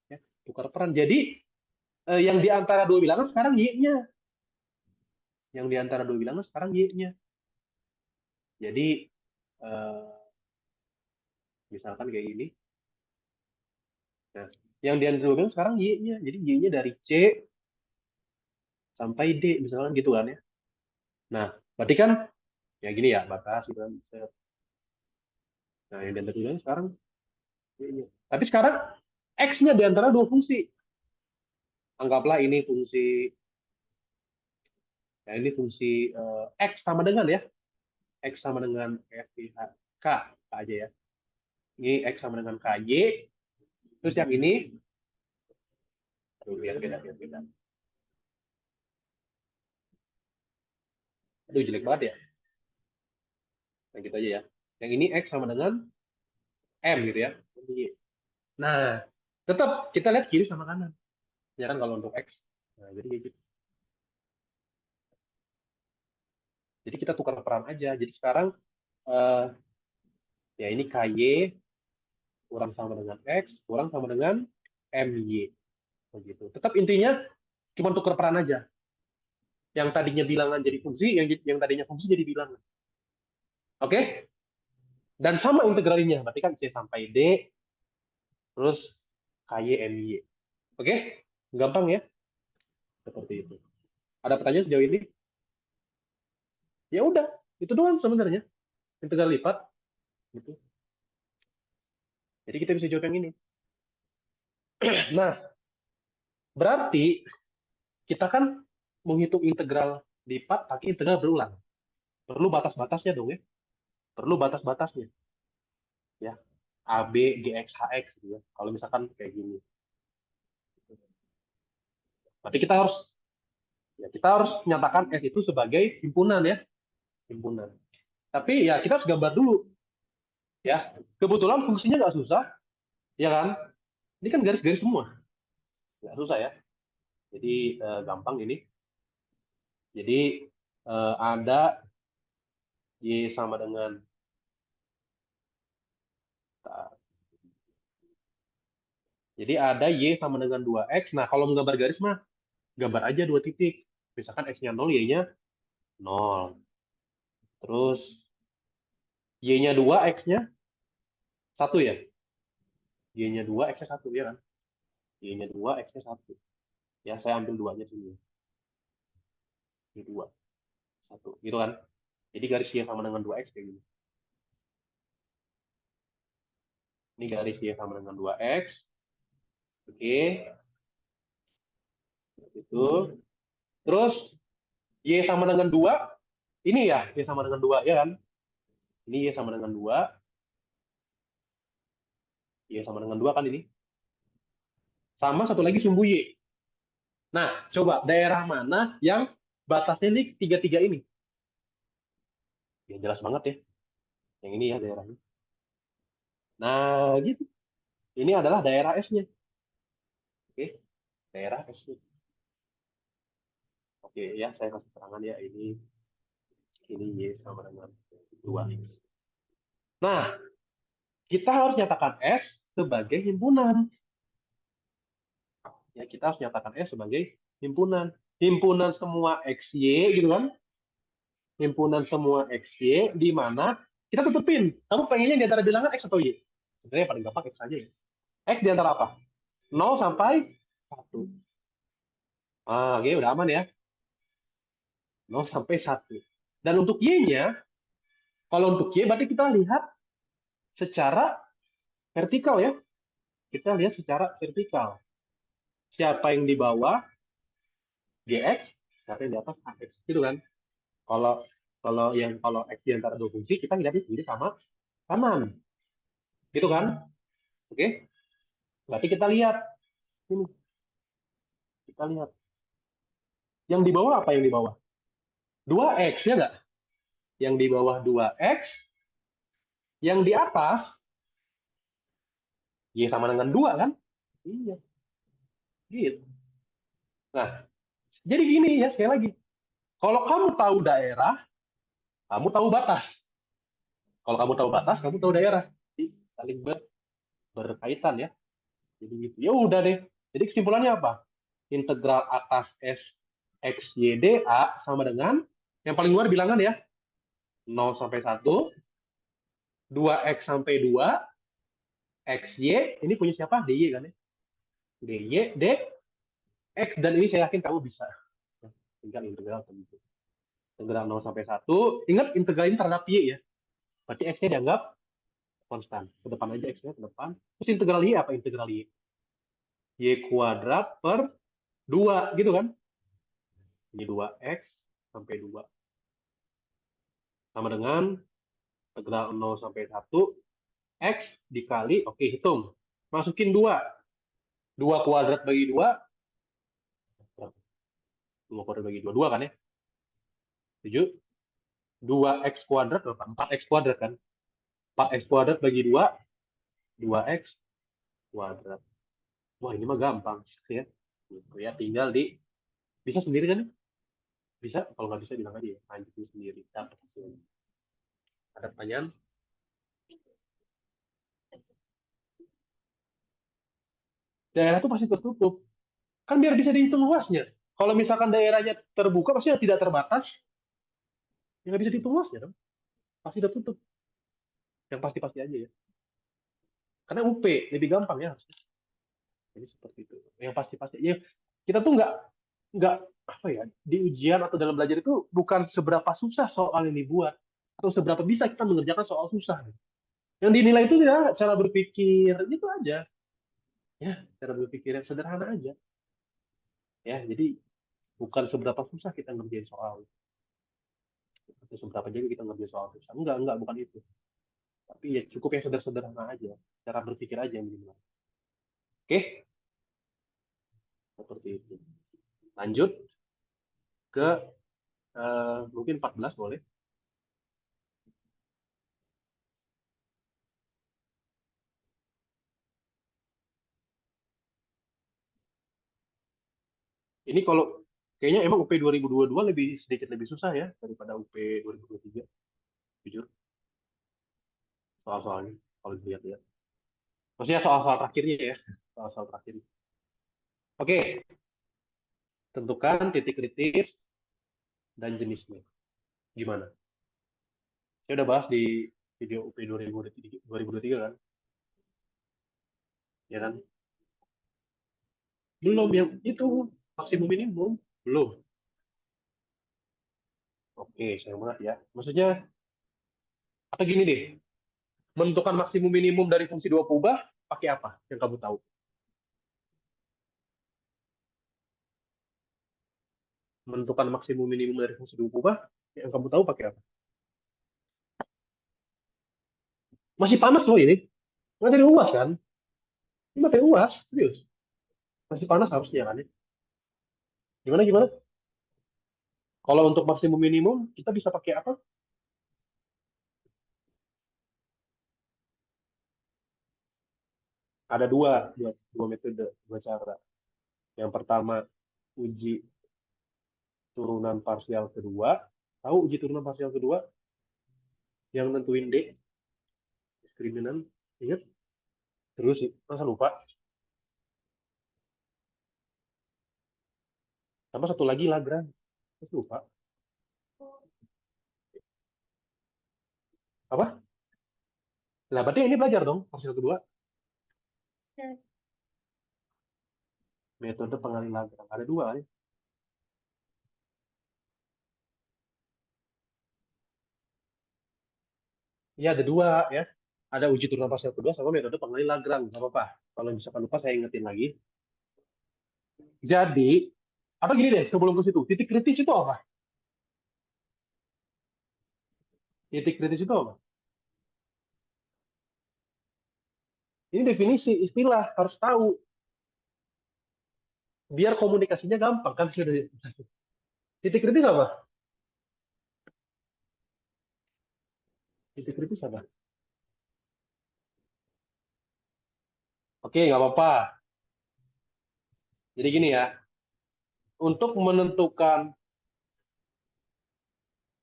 Ya, tukar peran. Jadi, yang di antara dua bilangan sekarang Y-nya. Yang di antara dua bilangan sekarang Y-nya. Jadi, eh, misalkan kayak gini. Nah, yang di antara dua bilangan sekarang Y-nya. Jadi, Y-nya dari C sampai D. Misalkan gitu kan ya. Nah, berarti kan, ya gini ya, batas gitu kan. Nah, yang di antara dua bilangan sekarang Y-nya. Tapi sekarang X-nya di antara dua fungsi. Anggaplah ini fungsi, ya ini fungsi X sama dengan ya. X sama dengan F, I, H, K aja ya. Ini X sama dengan KY. Terus yang ini, aduh, biar beda. Aduh, jelek banget ya. Nah, gitu aja ya. Yang ini X sama dengan M gitu ya. Nah, tetap kita lihat kiri sama kanan. Ya kan kalau untuk X. Nah, jadi kayak gitu. Jadi kita tukar peran aja. Jadi sekarang eh, ya ini KY kurang sama dengan X, kurang sama dengan MY. Begitu. Tetap intinya cuma tukar peran aja. Yang tadinya bilangan jadi fungsi, yang tadinya fungsi jadi bilangan. Oke? Dan sama integralnya, berarti kan C sampai D, terus KY, MY. Oke? Gampang ya? Seperti itu. Ada pertanyaan sejauh ini? Ya udah, itu doang sebenarnya. Integral lipat. Gitu. Jadi kita bisa jawab yang ini. Nah, berarti kita kan menghitung integral lipat pakai integral berulang. Perlu batas-batasnya dong ya. Perlu batas-batasnya. Ya. A, B, G, X, H, X. Gitu ya. Kalau misalkan kayak gini. Berarti kita harus menyatakan S itu sebagai himpunan ya. Himpunan. Tapi ya kita harus gambar dulu ya. Kebetulan fungsinya nggak susah, ya kan? Ini kan garis-garis semua, nggak susah ya. Jadi gampang ini. Jadi ada Y sama dengan, jadi ada Y sama dengan 2X. Nah, kalau menggambar garis mah, gambar aja dua titik. Misalkan X-nya 0, Y-nya 0. Terus Y-nya 2, X-nya 1 ya? Y-nya 2, X-nya 1, ya kan? Y-nya 2, X-nya 1. Ya, saya ambil duanya sini. Ini 2, 1. Gitu kan? Jadi garis Y sama dengan 2X kayak gini. Ini garis Y sama dengan 2X. Oke, itu. Terus Y sama dengan 2. Ini ya, Y sama dengan 2, ya kan? Ini Y sama dengan 2. Y sama dengan 2 kan ini. Sama satu lagi sumbu Y. Nah, coba daerah mana yang batasnya ini tiga-tiga ini? Ya, jelas banget ya. Yang ini ya daerahnya. Nah, gitu. Ini adalah daerah S-nya. Oke, daerah S-nya. Oke, ya saya kasih keterangan ya. Ini Y sama dengan 2X. Nah, kita harus nyatakan S sebagai himpunan. Ya, kita harus nyatakan S sebagai himpunan. Himpunan semua XY gitu kan. Himpunan semua XY di mana kita tutupin. Kamu pengennya di antara bilangan X atau Y? Sebenarnya paling gampang X aja ya. X di antara apa? 0 sampai 1. Ah, oke, udah aman ya. 0 sampai 1. Dan untuk Y-nya, kalau untuk Y berarti kita lihat secara vertikal ya. Kita lihat secara vertikal. Siapa yang di bawah GX, siapa yang di atas AX gitu kan. Kalau kalau X di antara dua fungsi kita lihatnya kiri sama kanan. Gitu kan? Oke. Berarti kita lihat ini. Kita lihat. Yang di bawah apa yang di bawah? 2x, ya nggak? Yang di bawah 2x, yang di atas, y sama dengan 2 kan? Iya, gitu. Nah, jadi gini ya, sekali lagi. Kalau kamu tahu daerah, kamu tahu batas. Kalau kamu tahu batas, kamu tahu daerah. Jadi saling berkaitan ya. Jadi gitu. Ya udah deh. Jadi kesimpulannya apa? Integral atas S X Y D A sama dengan yang paling luar bilangan ya. 0 sampai 1, 2x sampai 2, XY, ini punya siapa? DY kan ya? DY, D, X, dan ini saya yakin kamu bisa. Tinggal integral tentu. Integral 0 sampai 1, ingat integral ini terhadap Y ya. Berarti X-nya dianggap konstan. Ke depan aja X-nya ke depan. Terus integral Y apa integral Y? Y kuadrat per 2, gitu kan? Ini 2X sampai 2. Sama dengan integral 0 sampai 1, X dikali, oke hitung. Masukin 2. 2 kuadrat bagi 2, 2 kuadrat bagi 2, 2 kan ya? 7. 2x kuadrat berapa? 4x kuadrat kan? 4x kuadrat bagi 2, 2x kuadrat. Wah, ini mah gampang ya. Gitu ya, tinggal bisa sendiri kan? Bisa, kalau nggak bisa bilang aja ya, lanjutin sendiri. Dapat hasilnya. Ada pertanyaan? Daerah itu pasti tertutup. Kan biar bisa dihitung luasnya. Kalau misalkan daerahnya terbuka, pasti tidak terbatas. Ya nggak bisa dihitung luasnya dong. Pasti tertutup. Yang pasti-pasti aja ya. Karena UP lebih gampang ya. Jadi seperti itu. Yang pasti-pasti. Ya, kita tuh nggak apa ya, di ujian atau dalam belajar itu bukan seberapa susah soal yang dibuat atau seberapa bisa kita mengerjakan soal susah. Yang dinilai itu ya cara berpikir gitu aja. Ya, cara berpikir yang sederhana aja. Ya, jadi bukan seberapa susah kita ngerjain soal atau seberapa jago kita ngerjain soal susah. Enggak, bukan itu. Tapi ya cukup yang sederhana aja. Cara berpikir aja yang dimulai. Oke, seperti itu. Lanjut ke mungkin 14 boleh. Ini kalau kayaknya emang UP 2022 lebih sedikit lebih susah ya daripada UP 2023, jujur, soal-soalnya kalau dilihat-lihat. Maksudnya soal-soal terakhirnya ya, soal-soal terakhir. Oke, tentukan titik kritis dan jenisnya. Gimana? Saya udah bahas di video UP 2023 kan? Ya kan? Belum yang itu maksimum minimum, belum. Oke, saya banget ya. Maksudnya, atau gini deh, menentukan maksimum minimum dari fungsi dua kubah pakai apa yang kamu tahu? Menentukan maksimum minimum dari fungsi dua kubah yang kamu tahu pakai apa? Masih panas loh ini. Materi UAS kan? Ini materi UAS, serius. Masih panas harusnya kan ya? Gimana? Kalau untuk maksimum minimum, kita bisa pakai apa? Ada dua metode, dua cara. Yang pertama, uji turunan parsial kedua. Tahu uji turunan parsial kedua? Yang nentuin D, diskriminan. Ingat? Terus, masa lupa? Sama satu lagi Lagrange. Terus lupa. Apa? Nah, berarti ini belajar dong, parsial kedua. Metode pengalih Lagrange. Ada dua kan? Iya, ada dua ya. Ada uji turunan parsial kedua sama metode pengalih Lagrange. Nggak apa-apa. Kalau misalkan lupa, saya ingetin lagi. Jadi, apa gini deh, sebelum ke situ, titik kritis itu apa? Titik kritis itu apa? Ini definisi, istilah, harus tahu. biar komunikasinya gampang kan sudah. Titik kritis apa? Titik kritis apa? Oke, nggak apa-apa. Jadi gini ya, untuk menentukan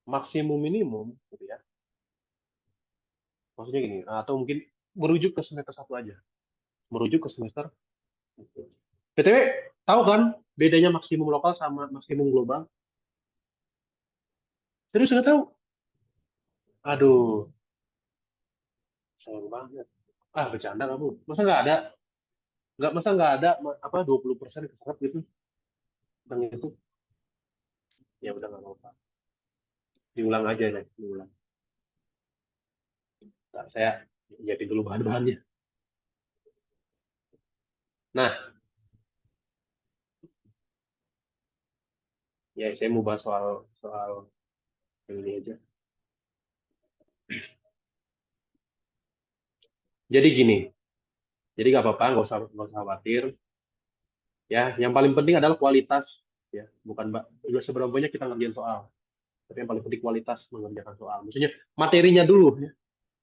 maksimum minimum, gitu ya. Maksudnya gini, atau mungkin merujuk ke semester satu aja, merujuk ke semester. BTW, tahu kan bedanya maksimum lokal sama maksimum global? Serius nggak tahu? Aduh, sayang banget. Ah, bercanda kamu. Masa nggak ada? Nggak, masa nggak ada apa 20% keserap gitu tentang itu? Ya udah nggak apa-apa. Diulang aja ya, diulang. Nah, saya jadi dulu bahan-bahannya. Nah, ya saya mau bahas soal soal ini aja. Jadi gini, jadi nggak apa-apa, nggak usah khawatir. Ya, yang paling penting adalah kualitas. Ya, bukan mbak. Udah seberapa banyak kita ngerjain soal. Tapi yang paling penting kualitas mengerjakan soal. Maksudnya materinya dulu. Ya.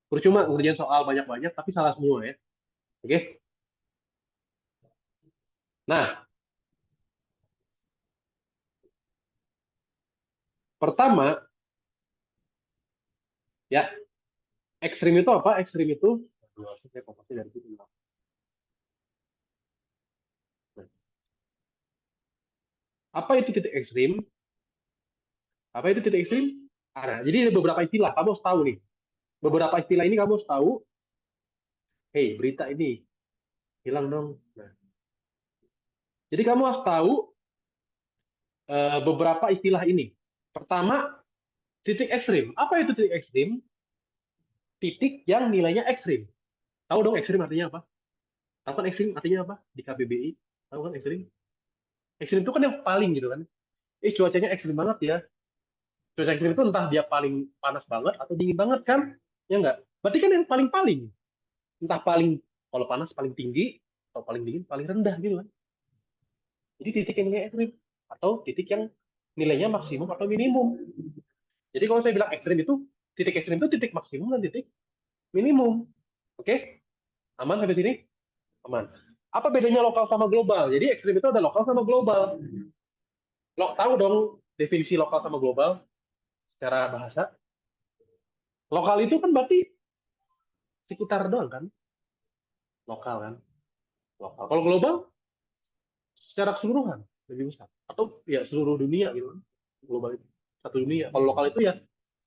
Percuma ngerjain soal banyak-banyak, tapi salah semua ya. Oke? Nah, pertama, ya ekstrim itu apa? Ekstrim itu, aduh, saya fokusnya dari situ. Nah, apa itu titik ekstrim? Apa itu titik ekstrim? Nah, jadi ada beberapa istilah. Kamu harus tahu nih. Beberapa istilah ini kamu harus tahu. Hei, berita ini hilang dong. Nah, jadi kamu harus tahu beberapa istilah ini. Pertama, titik ekstrim. Apa itu titik ekstrim? Titik yang nilainya ekstrim. Tahu dong ekstrim artinya apa? Tahu kan ekstrim artinya apa di KBBI? Tahu kan ekstrim? Ekstrim itu kan yang paling gitu kan. Cuacanya ekstrim banget ya. Cuaca ekstrim itu entah dia paling panas banget atau dingin banget kan? Ya enggak? Berarti kan yang paling-paling. Entah paling, kalau panas paling tinggi, atau paling dingin paling rendah gitu kan. Jadi titik yang nilainya ekstrim. Atau titik yang nilainya maksimum atau minimum. Jadi kalau saya bilang ekstrim itu, titik ekstrim itu titik maksimum dan titik minimum. Oke? Aman sampai sini? Aman. Apa bedanya lokal sama global? Jadi ekstrim itu ada lokal sama global. Lo tahu dong definisi lokal sama global secara bahasa? Lokal itu kan berarti sekitar doang kan? Lokal kan? Lokal. Kalau global secara keseluruhan lebih besar. Atau ya seluruh dunia gitu kan? Global itu satu dunia. Kalau lokal itu ya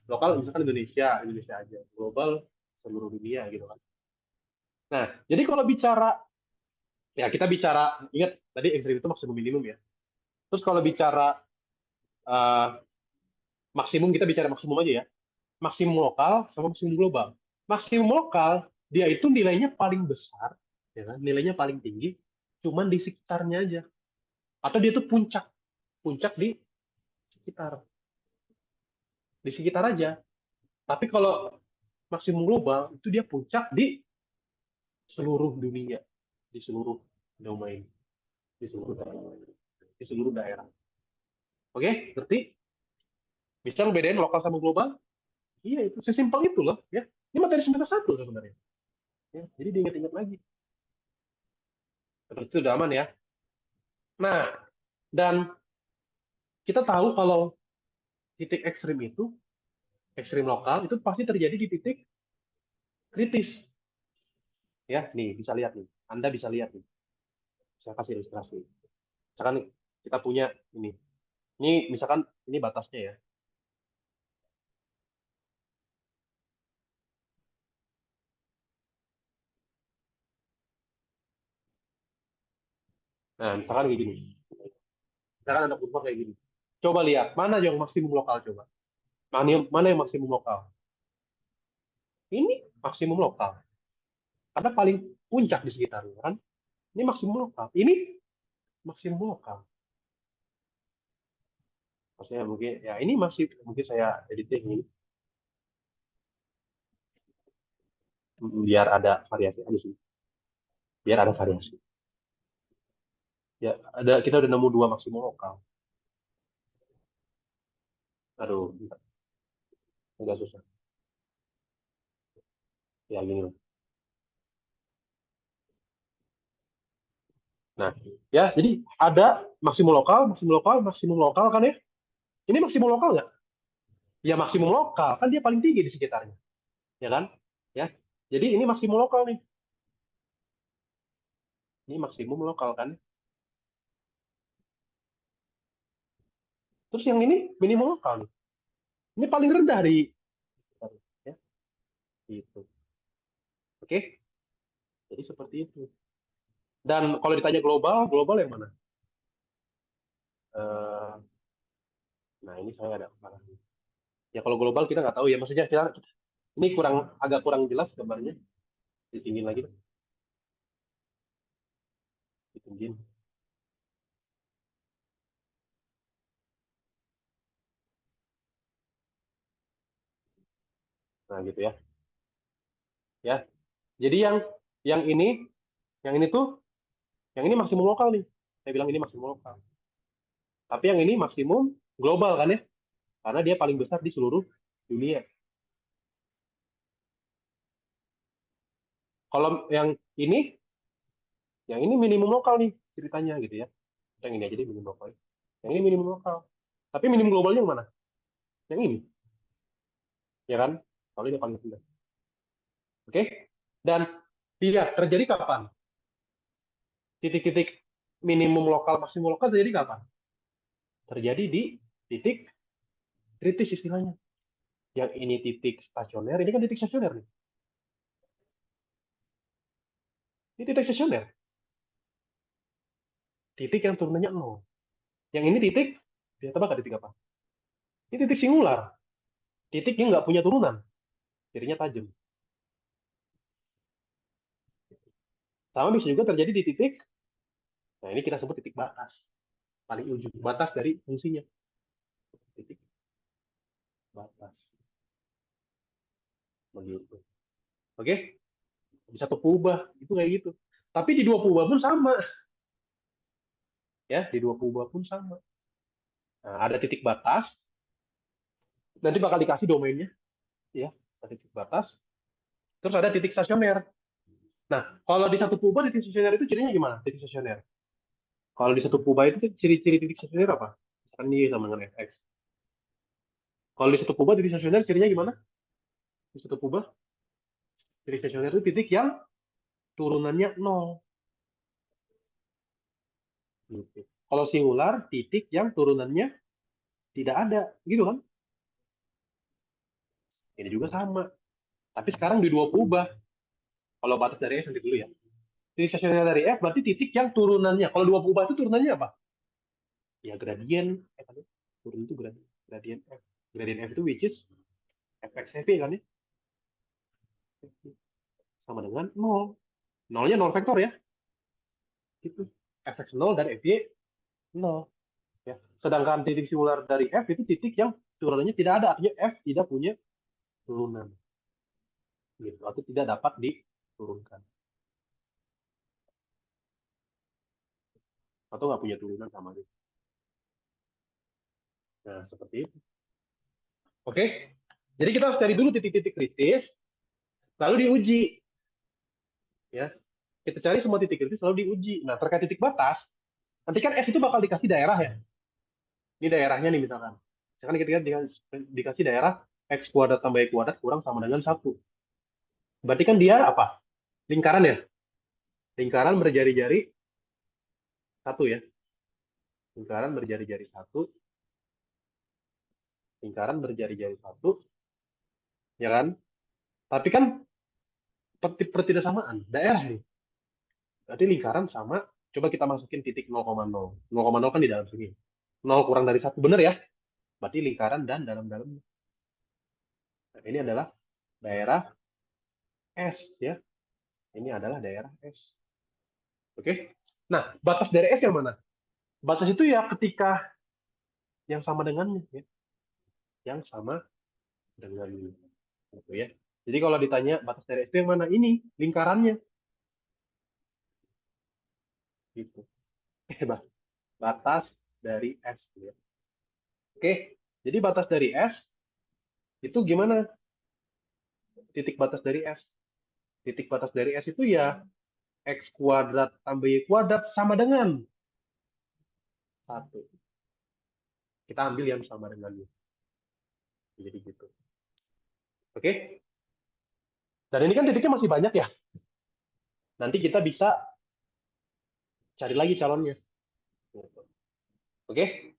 lokal misalkan Indonesia, Indonesia aja. Global seluruh dunia gitu kan. Nah, jadi kalau bicara ya kita bicara ingat tadi ekstrim itu maksimum minimum ya. Terus kalau bicara uh, maksimum kita bicara maksimum aja ya. Maksimum lokal sama maksimum global. Maksimum lokal dia itu nilainya paling besar, ya kan? Nilainya paling tinggi, cuman di sekitarnya aja. Atau dia itu puncak, puncak sekitar, di sekitar aja. Tapi kalau maksimum global itu dia puncak di seluruh dunia, di seluruh domain, di seluruh daerah, di seluruh daerah. Oke, ngerti? Bisa ngebedain lokal sama global? Iya, itu sesimpel itu loh, ya. Ini materi semester satu sebenarnya. Ya, jadi diingat-ingat lagi. Terus itu udah aman ya. Nah, dan kita tahu kalau titik ekstrim itu, ekstrim lokal, itu pasti terjadi di titik kritis. Ya, nih, bisa lihat nih. Anda bisa lihat nih. Saya kasih ilustrasi. Misalkan nih, kita punya ini. Ini misalkan ini batasnya ya. Nah, misalkan kayak gini. Misalkan ada kurva kayak gini. Coba lihat, mana yang maksimum lokal coba. Mana yang maksimum lokal? Ini maksimum lokal. Karena paling puncak di sekitarnya kan. Ini maksimum lokal. Ini maksimum lokal. Maksudnya mungkin ya ini masih mungkin saya editing ini biar ada variasi aja sih. Biar ada variasi. Ya, kita udah nemu dua maksimum lokal. Aduh, agak susah. Ya gini loh. Nah, ya jadi ada maksimum lokal, maksimum lokal, maksimum lokal kan ya? Ini maksimum lokal nggak? Ya maksimum lokal kan dia paling tinggi di sekitarnya, ya kan? Ya. Jadi ini maksimum lokal nih. Ini maksimum lokal kan? Terus yang ini minimum lokal nih. Ini paling rendah di ya, gitu. Oke? Jadi seperti itu. Dan kalau ditanya global, global yang mana? Eh, nah ini saya ada kepala. Ya kalau global kita nggak tahu ya. Maksudnya ini agak kurang jelas gambarnya. Ditinggiin lagi, ditinggiin. Nah gitu ya. Ya. Jadi yang ini, yang ini tuh, yang ini maksimum lokal nih. Saya bilang ini maksimum lokal. Tapi yang ini maksimum global kan ya? Karena dia paling besar di seluruh dunia. Kalau ini, yang ini minimum lokal nih ceritanya gitu ya. Yang ini aja deh minimum lokal. Yang ini minimum lokal. Tapi minimum globalnya yang mana? Yang ini, ya kan? Kalau ini paling rendah. Oke? Dan tidak terjadi kapan? Titik-titik minimum lokal, maksimum lokal terjadi kapan? Terjadi di titik kritis istilahnya. Yang ini titik stasioner, ini kan titik stasioner nih. Ini titik stasioner. Titik yang turunannya nol. Yang ini titik, bisa tebak titik apa? Ini titik singular. Titik yang nggak punya turunan. Jadinya tajam. Sama bisa juga terjadi di titik, nah ini kita sebut titik batas. Paling ujung. Batas dari fungsinya. Titik batas. Begitu. Oke? Di satu kubah. Itu kayak gitu. Tapi di dua kubah pun sama. Ya, di dua kubah pun sama. Nah, ada titik batas. Nanti bakal dikasih domainnya. Ya, ada titik batas. Terus ada titik stasioner. Nah, kalau di satu kubah titik stasioner itu cirinya gimana? Titik stasioner. Kalau di satu kubah itu ciri-ciri titik stasioner apa? Misalkan ini sama dengan fx. Kalau di satu kubah titik stasioner cirinya gimana? Di satu kubah titik stasioner itu titik yang turunannya nol. Gitu. Kalau singular, titik yang turunannya tidak ada. Gitu kan? Ini juga sama. Tapi sekarang di dua kubah. Kalau batas dari F nanti dulu ya. Titik stasioner dari F berarti titik yang turunannya. Kalau dua kubah itu turunannya apa? Ya gradien. Turun itu gradien. Gradien F. Gradien F itu which is fx heavy kan ya? Sama dengan nol. Nolnya nol vektor ya. Itu. Fx nol dan Fy nol. Ya. Sedangkan titik singular dari F itu titik yang turunannya tidak ada. Artinya F tidak punya turunan. Gitu. Atau tidak dapat diturunkan. Atau nggak punya turunan sama dia. Nah, seperti itu. Oke. Jadi kita harus cari dulu titik-titik kritis, lalu diuji. Ya. Kita cari semua titik kritis, lalu diuji. Nah, terkait titik batas, nanti kan S itu bakal dikasih daerah ya. Ini daerahnya nih misalkan. Misalkan kita dikasih daerah X kuadrat tambah Y kuadrat kurang sama dengan satu. Berarti kan dia apa? Lingkaran ya? Lingkaran berjari-jari satu ya. Lingkaran berjari-jari satu. Lingkaran berjari-jari satu. Ya kan? Tapi kan pertidaksamaan. Daerah nih. Berarti lingkaran sama. Coba kita masukin titik 0,0. 0,0 kan di dalam sini. 0 kurang dari satu. Bener ya? Berarti lingkaran dan dalam-dalam. Nah, ini adalah daerah S ya. Ini adalah daerah S. Oke? Nah, batas dari S yang mana? Batas itu ya ketika yang sama dengannya ya. Yang sama dengan gitu ya. Jadi kalau ditanya batas dari S itu yang mana? Ini lingkarannya gitu. batas dari S. Ya. Oke, jadi batas dari S itu gimana? Titik batas dari S. Titik batas dari S itu ya X kuadrat tambah Y kuadrat sama dengan 1. Kita ambil yang sama dengannya. Jadi gitu. Oke? Dan ini kan titiknya masih banyak ya. Nanti kita bisa cari lagi calonnya. Oke?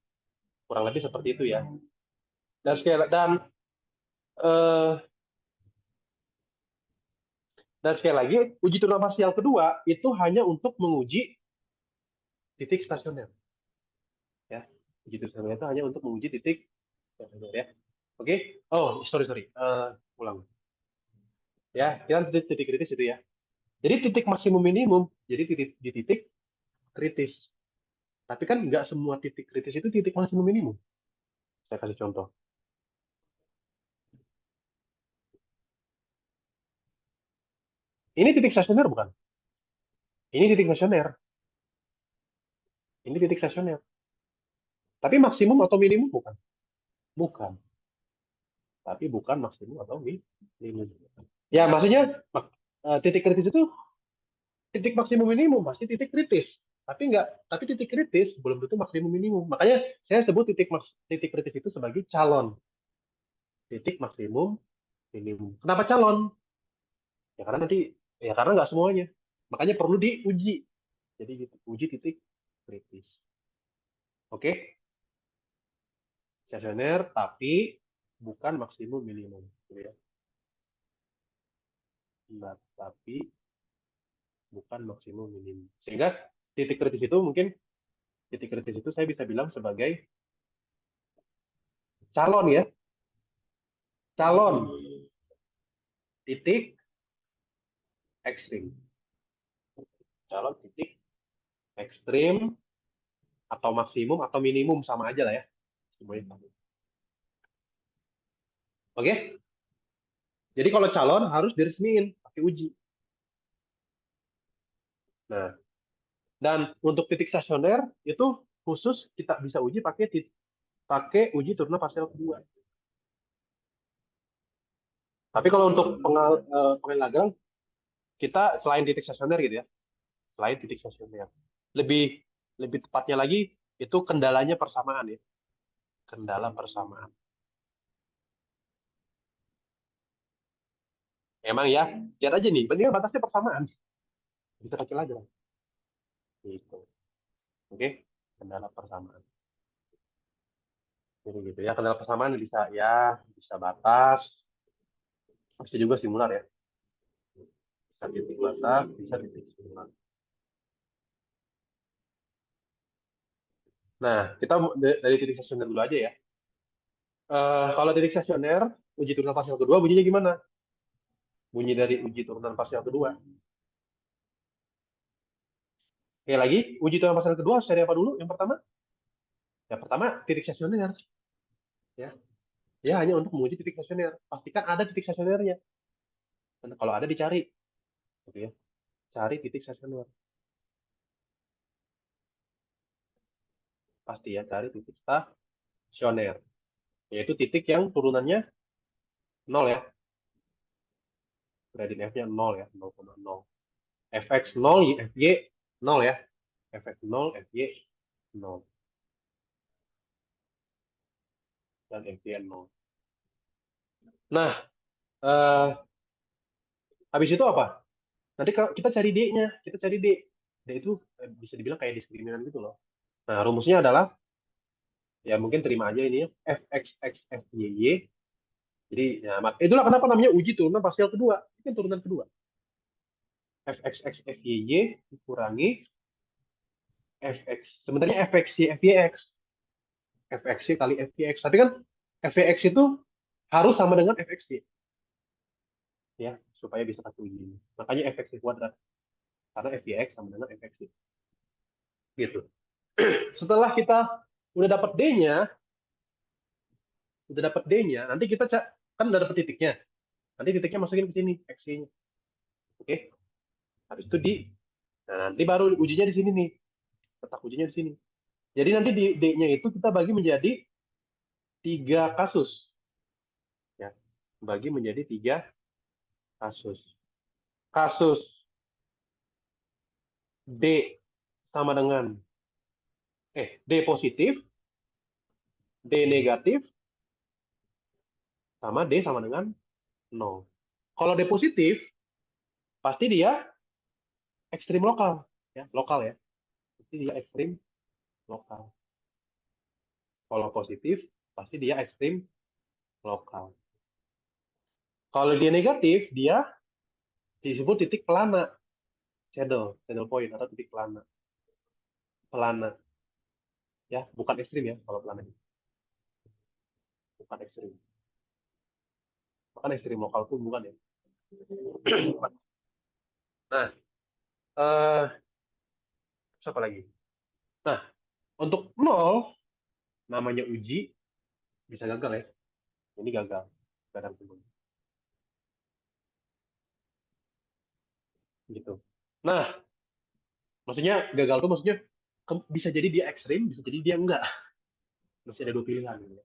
Kurang lebih seperti itu ya. Eh, dan sekali lagi, uji turun parsial kedua itu hanya untuk menguji titik stasioner. Ya, uji turun stasioner itu hanya untuk menguji titik stasioner ya. Oke? Oh, sorry. Ulang. Ya, kita titik kritis itu ya. Jadi titik maksimum minimum, jadi di titik kritis. Tapi kan nggak semua titik kritis itu titik maksimum minimum. Saya kasih contoh. Ini titik stasioner bukan? Ini titik stasioner. Ini titik stasioner. Tapi maksimum atau minimum bukan? Bukan. Tapi bukan maksimum atau minimum. Ya, maksudnya titik kritis itu titik maksimum minimum pasti titik kritis. Tapi titik kritis belum tentu maksimum minimum. Makanya saya sebut titik kritis itu sebagai calon titik maksimum minimum. Kenapa calon? Ya karena nanti ya karena nggak semuanya. Makanya perlu diuji. Jadi gitu, uji titik kritis. Oke, stasioner tapi bukan maksimum minimum. Gitu ya. Nah, tapi bukan maksimum minimum. Sehingga titik kritis itu mungkin titik kritis itu saya bisa bilang sebagai calon ya, calon titik ekstrim. Calon titik ekstrim atau maksimum atau minimum sama aja lah ya. Semuanya sama. Oke? Jadi kalau calon harus diresmiin pakai uji. Nah, dan untuk titik stasioner itu khusus kita bisa uji pakai uji turuna parsial kedua. Tapi kalau untuk pengelagang kita selain titik stasioner gitu ya, selain titik stasioner. Lebih lebih tepatnya lagi itu kendalanya persamaan ya. Kendala persamaan. Emang ya, lihat aja nih, penting batasnya persamaan. Bisa kecil aja. Gitu. Oke, kendala persamaan. Jadi gitu ya, kendala persamaan bisa ya, bisa batas, bisa juga simular ya. Bisa titik batas, bisa titik simular. Nah, kita dari titik stasioner dulu aja ya. Kalau titik stasioner, uji turunan parsial kedua, bunyinya gimana? Bunyi dari uji turunan parsial kedua. Oke, lagi, uji turunan parsial kedua, seri apa dulu? Yang pertama? Yang pertama, titik stasioner. Ya, ya hanya untuk menguji titik stasioner. Pastikan ada titik stasionernya. Dan kalau ada dicari, gitu ya. Cari titik stasioner. Pasti ya, cari titik stasioner. Yaitu titik yang turunannya 0 ya. Gradien F-nya 0 ya, 0,0. Fx 0, Fy 0 ya. Fx 0, Fy 0. Dan Fy 0. Nah, eh, habis itu apa? Nanti kita cari D-nya. Kita cari D. D itu bisa dibilang kayak diskriminan gitu loh. Nah, rumusnya adalah, ya mungkin terima aja ini ya. Fx, X, Fy, Y. Jadi, ya, itulah kenapa namanya uji turunan parsial kedua. Ini kan turunan kedua. Fx, X, Fy, Y dikurangi Fx. Sebenarnya Fx, Y, Fyx. Fx kali Fyx. Tapi kan Fyx itu harus sama dengan Fx ya, supaya bisa pakai uji ini. Makanya Fx kuadrat. Karena Fyx sama dengan Fx. Gitu. Setelah kita udah dapat D-nya, nanti kita kan udah dapat titiknya. Nanti titiknya masukin ke sini, X-nya. Oke. Habis itu nah, nanti baru ujinya di sini nih. Letak ujinya di sini. Jadi nanti di D-nya itu kita bagi menjadi 3 kasus. Ya, bagi menjadi 3 kasus. Kasus D sama dengan D positif, D negatif, sama D sama dengan 0. Kalau D positif, pasti dia ekstrim lokal. Ya, lokal ya. Pasti dia ekstrim lokal. Kalau positif, pasti dia ekstrim lokal. Kalau dia negatif, dia disebut titik pelana, saddle point atau titik pelana. Pelana, ya, bukan ekstrim ya kalau pelana itu. Bukan ekstrim. Bukan ekstrim lokal pun bukan ya. Nah, apa lagi? Nah, untuk 0, namanya uji, bisa gagal ya. Ini gagal. Kadang gitu. Nah, maksudnya gagal tuh maksudnya bisa jadi dia ekstrim, bisa jadi dia enggak. Masih ada 2 pilihan. Gitu.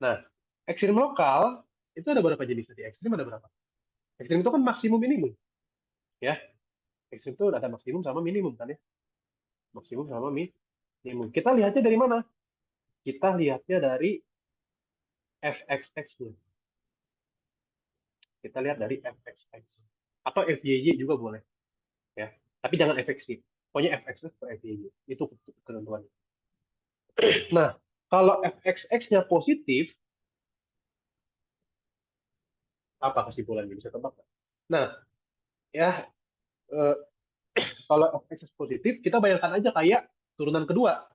Nah, ekstrim lokal itu ada berapa jenis tadi? Ekstrim ada berapa? Ekstrim itu kan maksimum minimum, ya. Ekstrim itu ada maksimum sama minimum kan ya? Maksimum sama minimum. Kita lihatnya dari mana? Kita lihatnya dari fxx-nya. Kita lihat dari fxx. Atau FYY juga boleh, ya. Tapi jangan fxy. Pokoknya fxx atau FYY. Itu ketentuannya. Nah, kalau fxx-nya positif, apa kesimpulannya? Bisa tebak? Nah, ya, eh, kalau fxx positif, kita bayangkan aja kayak turunan kedua.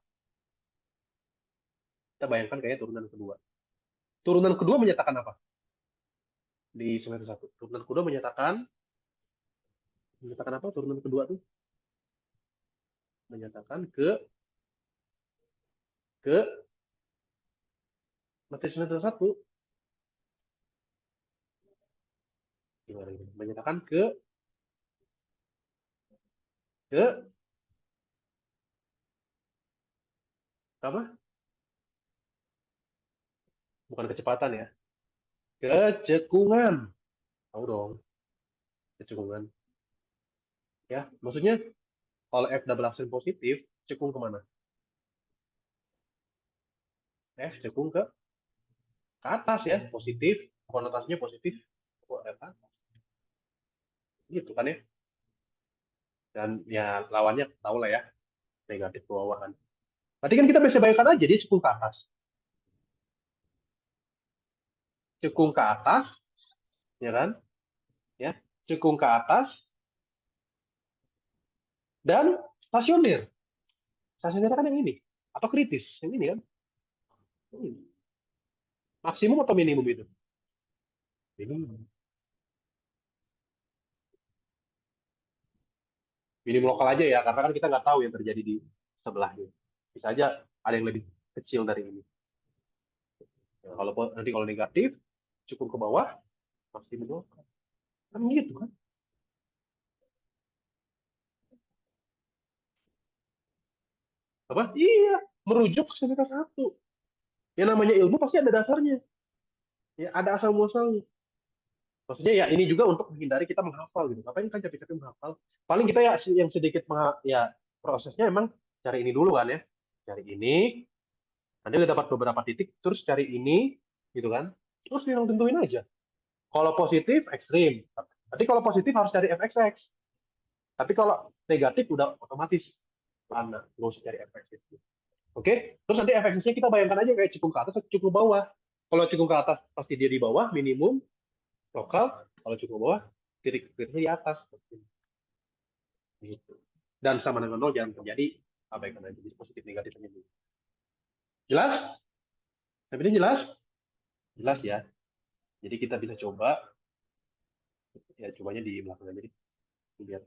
Kita bayangkan kayak turunan kedua. Turunan kedua menyatakan apa? Di semester 1. Turunan kedua menyatakan apa? Turunan kedua tuh menyatakan ke materi semester 1. Gimana ini? Menyatakan ke apa? Bukan kecepatan ya. Kecekungan. Tahu dong, kecekungan. Ya, maksudnya kalau F double aksen positif, cekung kemana? Cekung ke atas ya, positif, konotasinya positif ke atas. Gitu kan ya. Dan ya lawannya tahu lah ya, negatif ke bawah kan. Berarti kan kita bisa bayangkan aja dia cekung ke atas. Cekung ke atas, ya kan? Ya, cekung ke atas dan stasioner. Stasioner kan yang ini atau kritis, yang ini kan. Maksimum atau minimum itu? Minimum. Minimum lokal aja ya, karena kan kita nggak tahu yang terjadi di sebelahnya. Bisa aja ada yang lebih kecil dari ini. Nah, kalau nanti kalau negatif, cukup ke bawah, maksimum lokal. Kan gitu kan? Apa? Iya, merujuk ke semester 1. Yang namanya ilmu pasti ada dasarnya. Ya, ada asal muasalnya. Maksudnya ya ini juga untuk menghindari kita menghafal gitu. Ngapain kan capek-capek menghafal? Paling kita ya yang sedikit ya prosesnya emang cari ini dulu kan ya. Cari ini, nanti udah dapat beberapa titik, terus cari ini, gitu kan. Terus yang tentuin aja. Kalau positif, ekstrim. Tapi kalau positif harus cari fxx. Tapi kalau negatif udah otomatis mana, nggak usah cari fxx. Oke, terus nanti fxx-nya kita bayangkan aja kayak cikung ke atas atau cikung ke bawah. Kalau cikung ke atas pasti dia di bawah, minimum, lokal. Kalau cikung ke bawah, titik-titiknya di atas. Gitu. Dan sama dengan nol jangan terjadi, abaikan aja. Jadi positif negatifnya dulu. Jelas? Sampai ini jelas? Jelas ya. Jadi kita bisa coba, ya cobanya di belakang aja deh. Lihat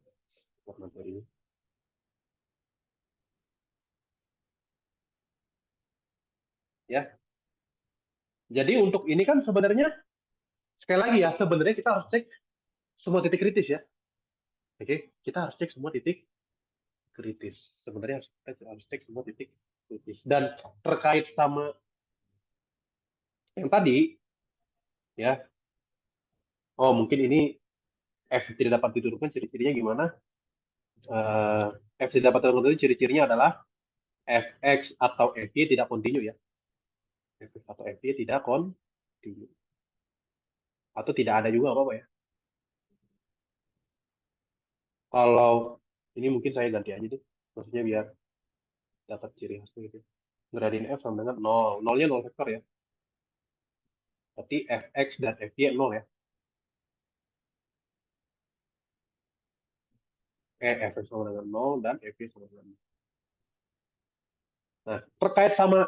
materi ini. Ya. Jadi untuk ini kan sebenarnya, sekali lagi ya, sebenarnya kita harus cek semua titik kritis ya. Oke, kita harus cek semua titik kritis. Sebenarnya harus cek semua titik kritis. Dan terkait sama yang tadi, ya, oh mungkin ini F tidak dapat diturunkan, ciri-cirinya gimana? Eh, F tidak dapat diturunkan itu ciri-cirinya adalah Fx atau Fy tidak kontinu ya. Fx atau Fy tidak kontinu. Atau tidak ada juga apa-apa ya. Kalau ini mungkin saya ganti aja deh. Maksudnya biar dapat ciri khasnya gitu. Gradien F sama dengan 0. Nolnya 0 vektor ya. Berarti Fx dan Fy 0 ya. Fx sama dengan 0 dan Fy sama dengan 0. Nah, terkait sama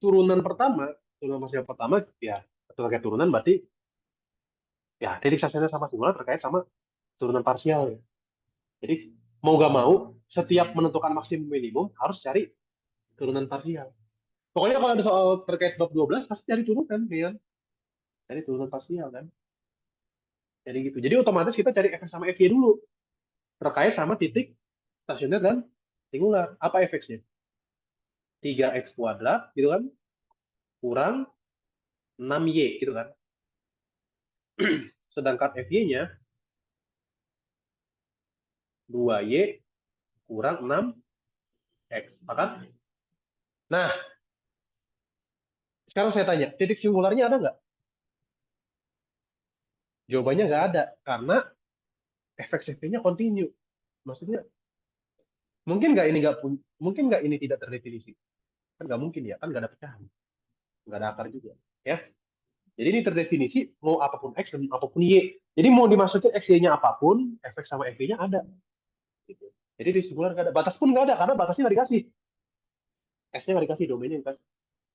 turunan parsial pertama, ya terkait turunan berarti ya titik stasioner sama singular terkait sama turunan parsial ya. Jadi mau gak mau setiap menentukan maksimum minimum harus cari turunan parsial. Pokoknya kalau ada soal terkait bab 12 pasti cari turunan ya. Cari turunan parsial kan. Jadi gitu. Jadi otomatis kita cari Fx sama Fy dulu terkait sama titik stasioner dan singular. Apa Fx-nya? 3x kuadrat gitu kan kurang 6y gitu kan. Sedangkan Fy-nya 2y kurang 6x. Sepakat? Nah, sekarang saya tanya, titik singularnya ada nggak? Jawabannya nggak ada, karena Fx-Fy-nya kontinu. Maksudnya, mungkin nggak ini tidak terdefinisi? Kan nggak mungkin ya, kan nggak ada pecahan, nggak ada akar juga. Ya, jadi ini terdefinisi mau apapun x dan apapun y. Jadi mau dimasukin x y-nya apapun, Fx sama Fy-nya ada. Gitu. Jadi di singular nggak ada, batas pun nggak ada karena batasnya nggak dikasih, s-nya nggak dikasih domainnya kan.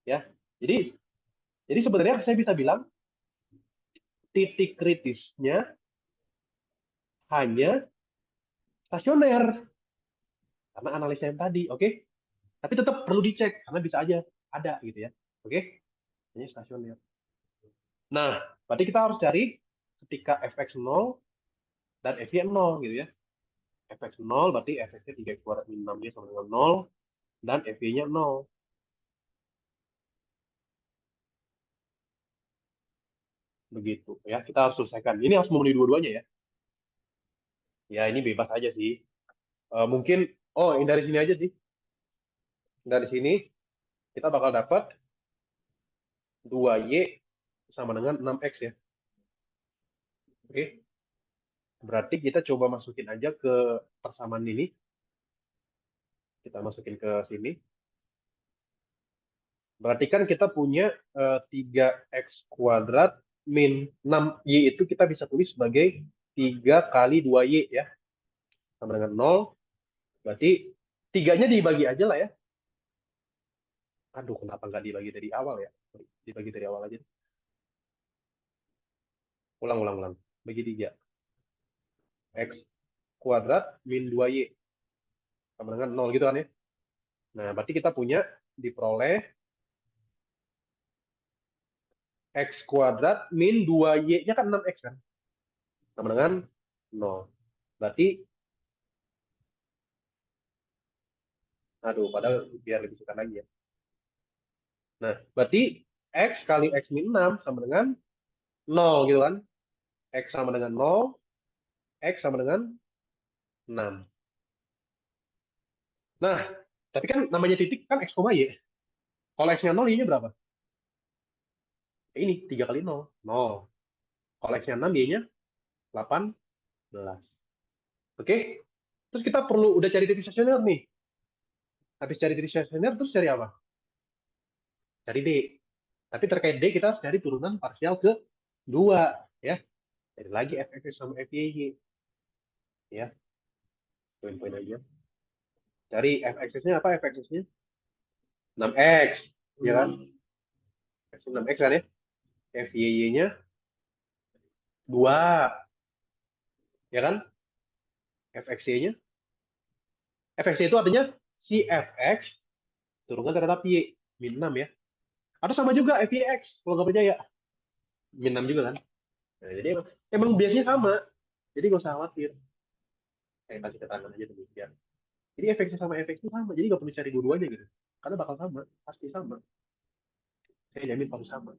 Ya, jadi jadi sebenarnya saya bisa bilang titik kritisnya hanya stasioner karena analisa yang tadi, oke? Tapi tetap perlu dicek karena bisa aja ada gitu ya, oke? Ini stasioner. Nah, berarti kita harus cari ketika fx 0 dan fy 0 gitu ya. Fx 0 berarti fx-nya 3 kuadrat min 6 sama dengan 0 dan fy-nya 0. Begitu ya, kita harus selesaikan. Ini harus memenuhi dua-duanya ya. Ya, ini bebas aja sih. Mungkin oh, ini dari sini aja sih. Dari sini kita bakal dapat 2y sama dengan 6x ya. Oke. Berarti kita coba masukin aja ke persamaan ini. Kita masukin ke sini. Berarti kan kita punya 3x kuadrat min 6y itu kita bisa tulis sebagai 3 kali 2y ya. Sama dengan 0. Berarti 3-nya dibagi aja lah ya. Aduh, kenapa nggak dibagi dari awal ya? Dibagi dari awal aja. Ulang, ulang, ulang. Bagi 3. X kuadrat min 2y sama dengan 0 gitu kan ya. Nah, berarti kita punya diperoleh x kuadrat min 2y-nya kan 6x kan. Sama dengan 0. Berarti, aduh, padahal biar lebih suka lagi ya. Nah, berarti x kali x min 6 sama dengan 0 gitu kan. X sama dengan 0, x sama dengan 6. Nah, tapi kan namanya titik kan x, y. Kalau x-nya 0, y-nya berapa? Ini, 3 kali 0. 0. Kalau x-nya 6, y-nya 18. Oke? Terus kita perlu udah cari titik stasioner nih. Habis cari titik stasioner, terus cari apa? Cari D. Tapi terkait D, kita harus cari turunan parsial ke 2. Ya. Cari lagi fx sama fyy. Ya. Poin-poin aja. Cari fx-nya apa? Fx-nya 6x. Ya kan? 6x kan ya? Fyy-nya 2. Ya kan? Fxy-nya. Fxy itu artinya si fx turunkan terhadap y. Min 6 ya. Atau sama juga fyx. Kalau nggak percaya. Min 6 juga kan? Nah, jadi emang biasanya sama. Jadi gak usah khawatir. Saya kasih keterangan aja demikian. Jadi fx sama fx itu sama. Jadi nggak perlu cari dua-duanya gitu. Karena bakal sama, pasti sama. Saya jamin pasti sama.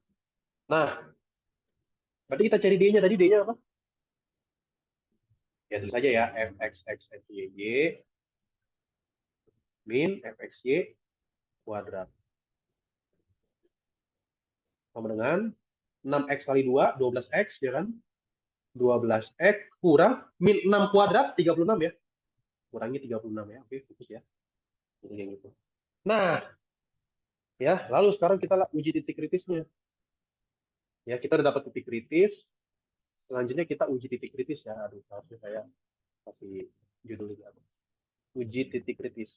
Nah, berarti kita cari d-nya. Tadi d-nya apa? Ya tentu saja ya, fx(y) min fxy kuadrat. Sama dengan 6x kali 2, 12x, ya kan? 12x kurang min 6 kuadrat, 36 ya. Kurangi 36 ya. Oke, fokus ya. Jadi kayak gitu. Nah, ya, lalu sekarang kita uji titik kritisnya. Ya, kita udah dapat titik kritis. Selanjutnya kita uji titik kritis ya. Aduh, harusnya saya kasih judulnya apa? Uji titik kritis.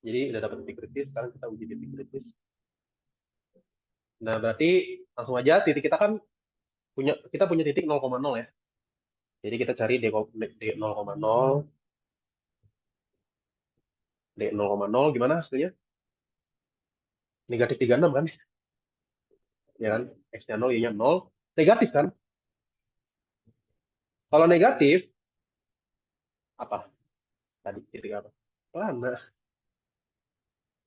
Jadi udah dapat titik kritis, sekarang kita uji titik kritis. Nah, berarti langsung aja titik kita kan punya titik 0,0 ya. Jadi kita cari D 0,0, D 0,0 gimana hasilnya? Negatif 36 kan? Ya kan? X-nya 0, Y-nya 0. Negatif kan? Kalau negatif, apa? Tadi titik apa? Mana?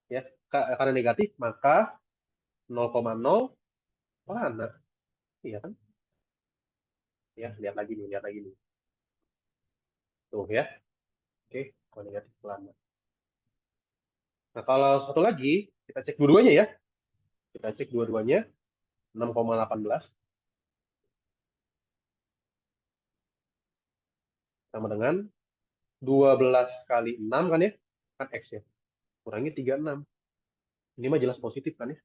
Ya, karena negatif, maka 0,0 mana? Iya kan? Ya, lihat lagi nih, lihat lagi nih. Tuh ya. Oke, kalau negatif lama. Nah, kalau satu lagi, kita cek dua-duanya ya. Kita cek dua-duanya, 6,18 sama dengan 12 kali 6 kan ya? Kan X ya. Kurangi 36. Ini mah jelas positif kan ya?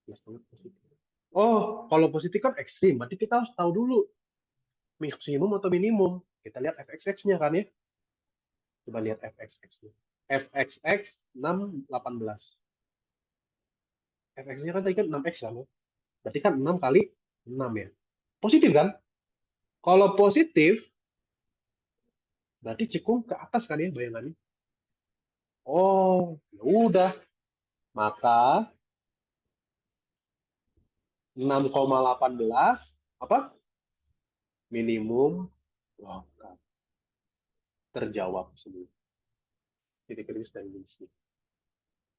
Jelas banget positif. Oh, kalau positif kan ekstrim. Berarti kita harus tahu dulu maksimum atau minimum. Kita lihat fxx-nya kan ya. Coba lihat fxx-nya. fxx 6,18. Fx-nya kan tadi kan 6x kan ya. Berarti kan 6 kali 6 ya. Positif kan? Kalau positif, berarti cekung ke atas kan ya bayangannya. Oh, ya udah. Maka 6,18 apa? Minimum lokal. Terjawab semua. Titik kritis dan misi.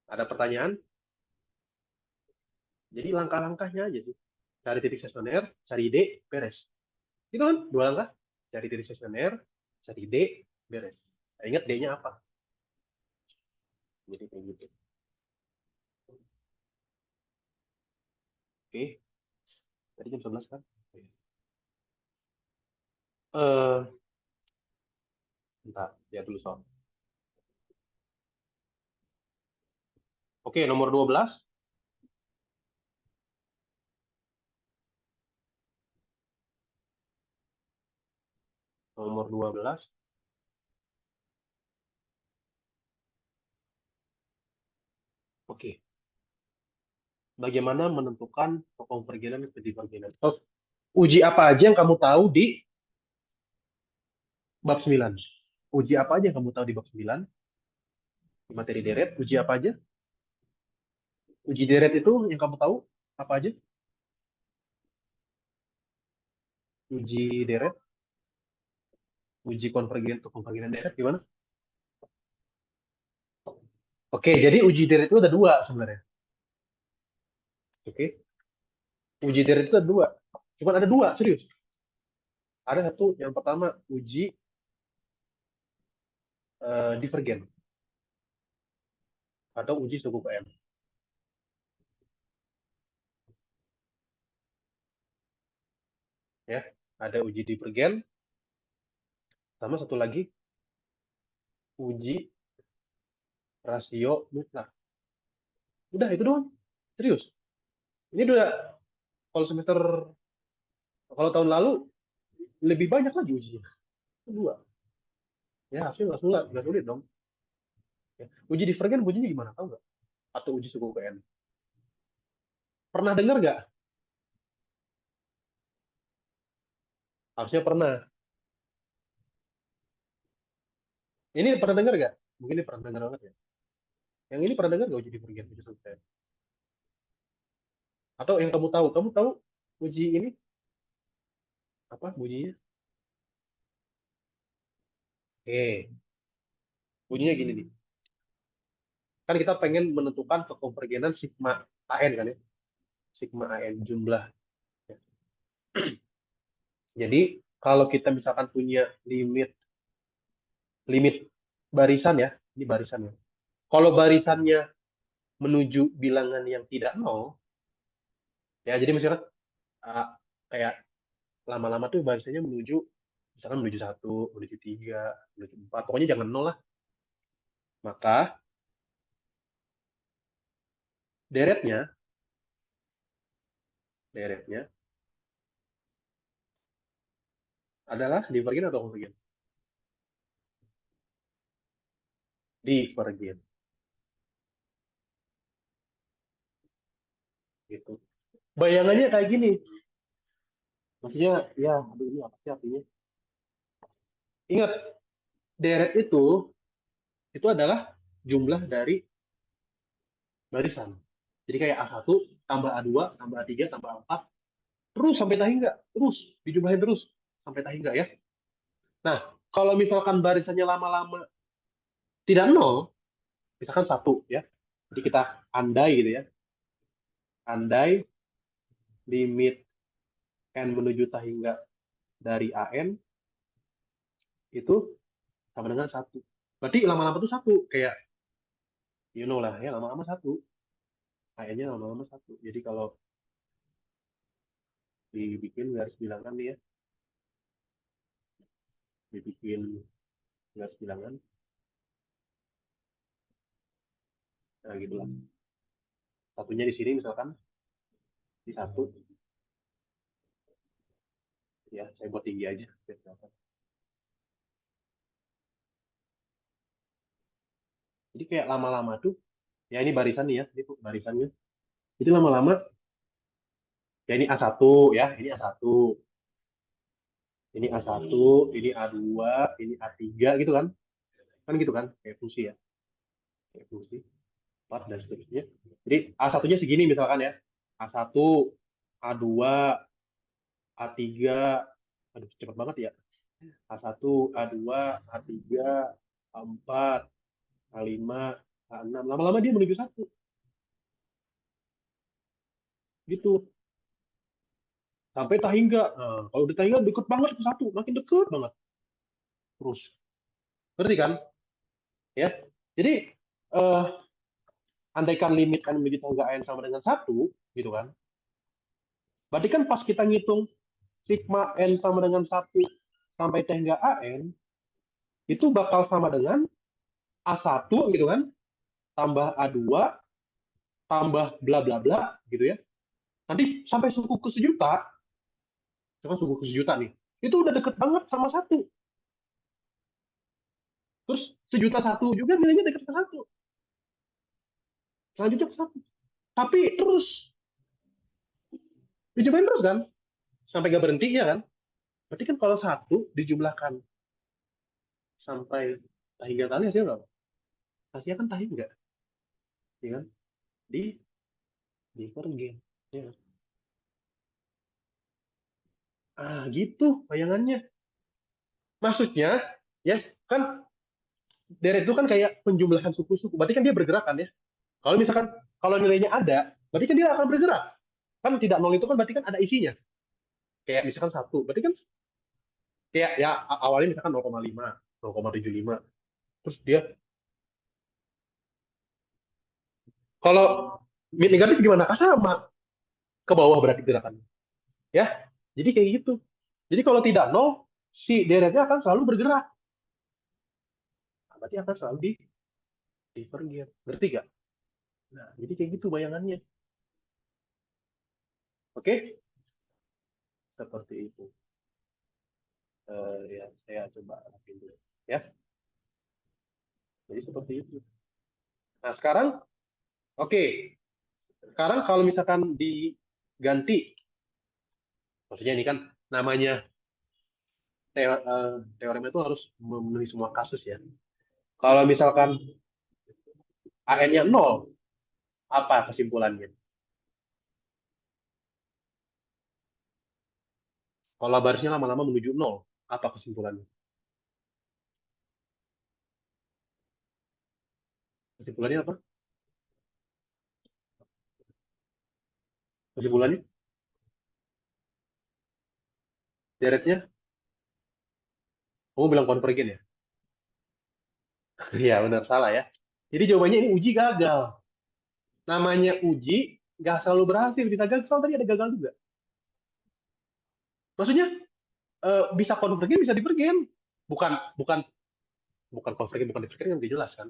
Ada pertanyaan? Jadi langkah-langkahnya aja sih. Cari titik stasioner, cari D, beres. Itu kan dua langkah. Cari titik stasioner, cari D, beres. Nah, ingat D-nya apa? Jadi kayak gitu. Oke, tadi jam 11 kan? Eh, bentar, ya dulu soal. Oke, nomor 12. Nomor 12. Oke, bagaimana menentukan konvergen dan divergen? Oh, uji apa aja yang kamu tahu di bab 9? Uji apa aja yang kamu tahu di bab 9? Di materi deret, uji apa aja? Uji deret itu yang kamu tahu apa aja? Uji deret, uji konvergen untuk konvergen deret gimana? Oke, jadi uji deret itu ada dua sebenarnya. Oke, uji deret itu ada dua. Cuma ada dua, serius. Ada satu, yang pertama uji divergen atau uji suku PM. Ya, ada uji divergen, sama satu lagi uji rasio mutlak. Udah itu doang. Serius. Ini udah kalau semester kalau tahun lalu lebih banyak lagi ujinya. Dua. Ya, hasil nggak sulit dong. Ya. Uji divergen ujinya gimana? Tahu nggak? Atau uji suku PM. Pernah dengar nggak? Harusnya pernah. Ini pernah dengar nggak? Mungkin ini pernah dengar banget ya. Yang ini pernah dengar nggak uji divergen, uji suku PM? Atau yang kamu tahu uji ini apa bunyinya? Oke, bunyinya gini nih. Kan kita pengen menentukan kekonvergenan sigma AN kan ya. Sigma AN jumlah. Jadi kalau kita misalkan punya limit limit barisan ya, ini barisan ya. Kalau barisannya menuju bilangan yang tidak nol, ya jadi misalkan ah, kayak lama-lama tuh barisannya menuju misalkan menuju satu, menuju tiga, menuju empat, pokoknya jangan nol lah. Maka deretnya, deretnya adalah divergen atau konvergen? Divergen, gitu. Bayangannya kayak gini, maksudnya ya, aduh ini apa sih artinya? Ingat, deret itu adalah jumlah dari barisan. Jadi kayak A1 tambah A2 tambah A3 tambah A4 terus sampai tahingga, terus dijumlahin terus sampai tahingga ya. Nah, kalau misalkan barisannya lama-lama tidak nol, misalkan satu ya. Jadi kita andai gitu ya. Andai limit n menuju tahingga dari AN itu sama dengan satu. Berarti lama-lama itu satu, kayak you know lah ya, lama-lama satu. AN-nya lama-lama satu. Jadi kalau dibikin garis bilangan nih ya, dibikin garis bilangan, nah gitulah. Satunya di sini misalkan di satu, ya saya buat tinggi aja. Jadi kayak lama-lama tuh, ya ini barisan nih ya, ini tuh barisannya. Jadi lama-lama, ya ini A1 ya, ini A1, ini A1, ini A2, ini A3 gitu kan. Kan gitu kan, kayak fungsi ya, kayak fungsi, 4 dan seterusnya. Jadi A1-nya segini misalkan ya, A1, A2, A3, aduh cepet banget ya. A1, A2, A3, A4, A5, A6. Lama-lama dia menuju satu. Gitu. Sampai tahingga. Nah, kalau di tahingga deket banget ke satu. Makin deket banget. Terus. Ngerti kan? Ya. Jadi, eh, andaikan limit kan menuju tahingga n sama dengan satu, gitu kan. Berarti kan pas kita ngitung sigma n sama dengan satu sampai tahingga an, itu bakal sama dengan A1 gitu kan, tambah A2, tambah bla bla bla gitu ya. Nanti sampai suku ke sejuta, cuma suku ke sejuta nih, itu udah deket banget sama satu. Terus sejuta satu juga nilainya deket ke satu. Selanjutnya ke satu. Tapi terus dijumlahin terus kan, sampai gak berhenti ya kan. Berarti kan kalau satu dijumlahkan sampai tahingga kali hasilnya berapa? Hasilnya kan tahingga, ya kan? Di divergen. Ya. Kan? Ah, gitu bayangannya. Maksudnya, ya kan deret itu kan kayak penjumlahan suku-suku. Berarti kan dia bergerak kan ya. Kalau misalkan kalau nilainya ada, berarti kan dia akan bergerak. Kan tidak nol itu kan berarti kan ada isinya. Kayak misalkan satu, berarti kan kayak ya awalnya misalkan 0,5, 0,75. Terus dia kalau negatif gimana? Ah, sama ke bawah berarti gerakannya. Ya, jadi kayak gitu. Jadi kalau tidak nol, si deretnya akan selalu bergerak. Nah, berarti akan selalu di pergian. Ngerti gak? Nah, jadi kayak gitu bayangannya. Oke? Seperti itu. Ya, saya coba rapin dulu. Ya, jadi seperti itu. Nah, sekarang, oke. Sekarang kalau misalkan diganti, maksudnya ini kan namanya teorema itu harus memenuhi semua kasus ya. Kalau misalkan AN-nya nol, apa kesimpulannya? Kalau barisnya lama-lama menuju nol, apa kesimpulannya? Kesimpulannya apa? Kesimpulannya, deretnya, kamu bilang konvergen ya? Iya, benar salah ya. Jadi jawabannya ini uji gagal. Namanya uji, nggak selalu berhasil. Bisa gagal, tadi ada gagal juga. Maksudnya, bisa konvergen, bisa divergen. Bukan, bukan, bukan konvergen, bukan divergen yang dijelaskan.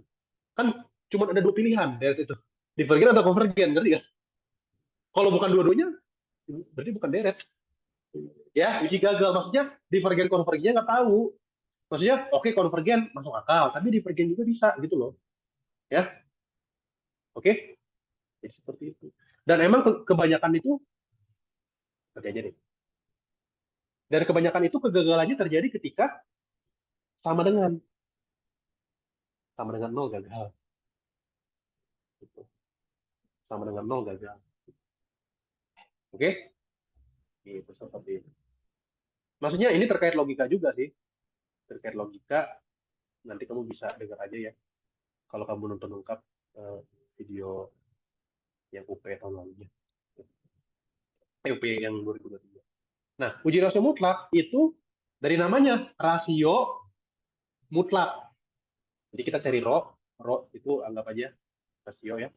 Kan cuma ada dua pilihan deret itu. Divergen atau konvergen, ngerti ya? Kalau bukan dua-duanya, berarti bukan deret. Ya, uji gagal. Maksudnya, divergen konvergennya nggak tahu. Maksudnya, oke konvergen masuk akal, tapi divergen juga bisa gitu loh. Ya, oke? Jadi seperti itu. Dan emang kebanyakan itu, terjadi deh. Dan kebanyakan itu kegagalannya terjadi ketika sama dengan nol gagal. Gitu. Sama dengan nol gagal. Oke? Gitu, seperti itu. Maksudnya ini terkait logika juga sih. Terkait logika, nanti kamu bisa dengar aja ya. Kalau kamu nonton lengkap video yang UP tahun lalunya. UP yang 2023. Nah, uji rasio mutlak itu dari namanya rasio mutlak. Jadi kita cari rho itu anggap aja rasio ya,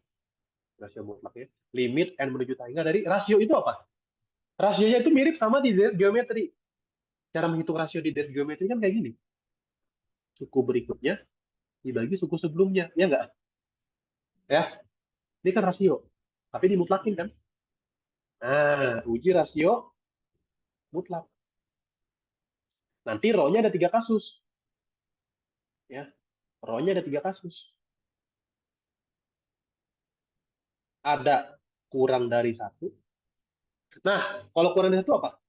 rasio mutlak ya. Limit n menuju tangga dari rasio itu apa? Rasionya itu mirip sama di geometri. Cara menghitung rasio di geometri kan kayak gini. Suku berikutnya dibagi suku sebelumnya, ya enggak? Ya, ini kan rasio, tapi dimutlakin kan? Nah, uji rasio mutlak. Nanti rho-nya ada tiga kasus, ya. Rho-nya ada tiga kasus. Ada kurang dari satu. Nah, kalau kurang dari satu apa?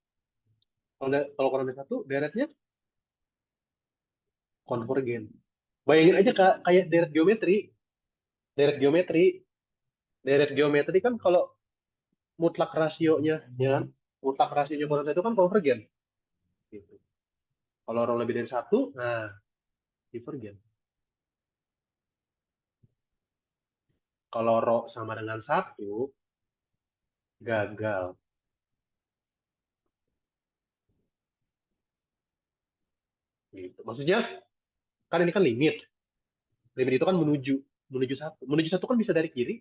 Kalau kurang dari satu, deretnya konvergen. Bayangin aja kayak deret geometri. Deret geometri. Deret geometri kan kalau mutlak rasionya, ya kan? Mutlak rasionya kurang dari itu kan konvergen. Gitu. Kalau rho lebih dari satu, nah divergen. Kalau rho sama dengan satu, gagal. Gitu. Maksudnya, kan ini kan limit. Limit itu kan menuju menuju satu. Menuju satu kan bisa dari kiri,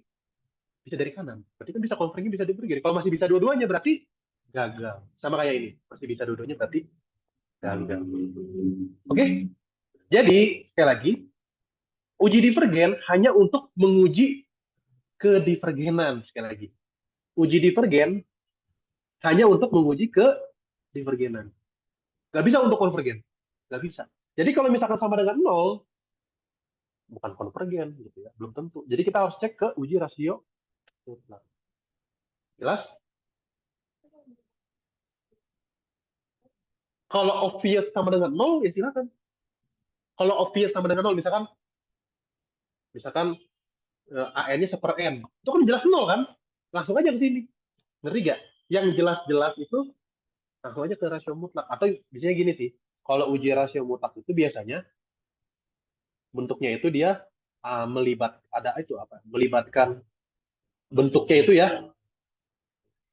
bisa dari kanan. Berarti kan bisa converging, bisa divergen. Kalau masih bisa dua-duanya berarti gagal. Sama kayak ini. Masih bisa dua-duanya berarti gagal. Oke? Jadi, sekali lagi, uji divergen hanya untuk menguji kedivergenan. Sekali lagi. Uji divergen hanya untuk menguji ke divergenan. Nggak bisa untuk konvergen. Nggak bisa. Jadi kalau misalkan sama dengan nol, bukan konvergen gitu ya, belum tentu. Jadi kita harus cek ke uji rasio mutlak. Jelas? Kalau obvious sama dengan nol, ya silakan. Kalau obvious sama dengan nol, misalkan misalkan AN-nya seper N, itu kan jelas nol kan? Langsung aja ke sini. Ngerti gak? Yang jelas-jelas itu langsung aja ke rasio mutlak. Atau biasanya gini sih, kalau uji rasio mutlak itu biasanya bentuknya itu dia ada itu apa? Melibatkan bentuknya itu ya,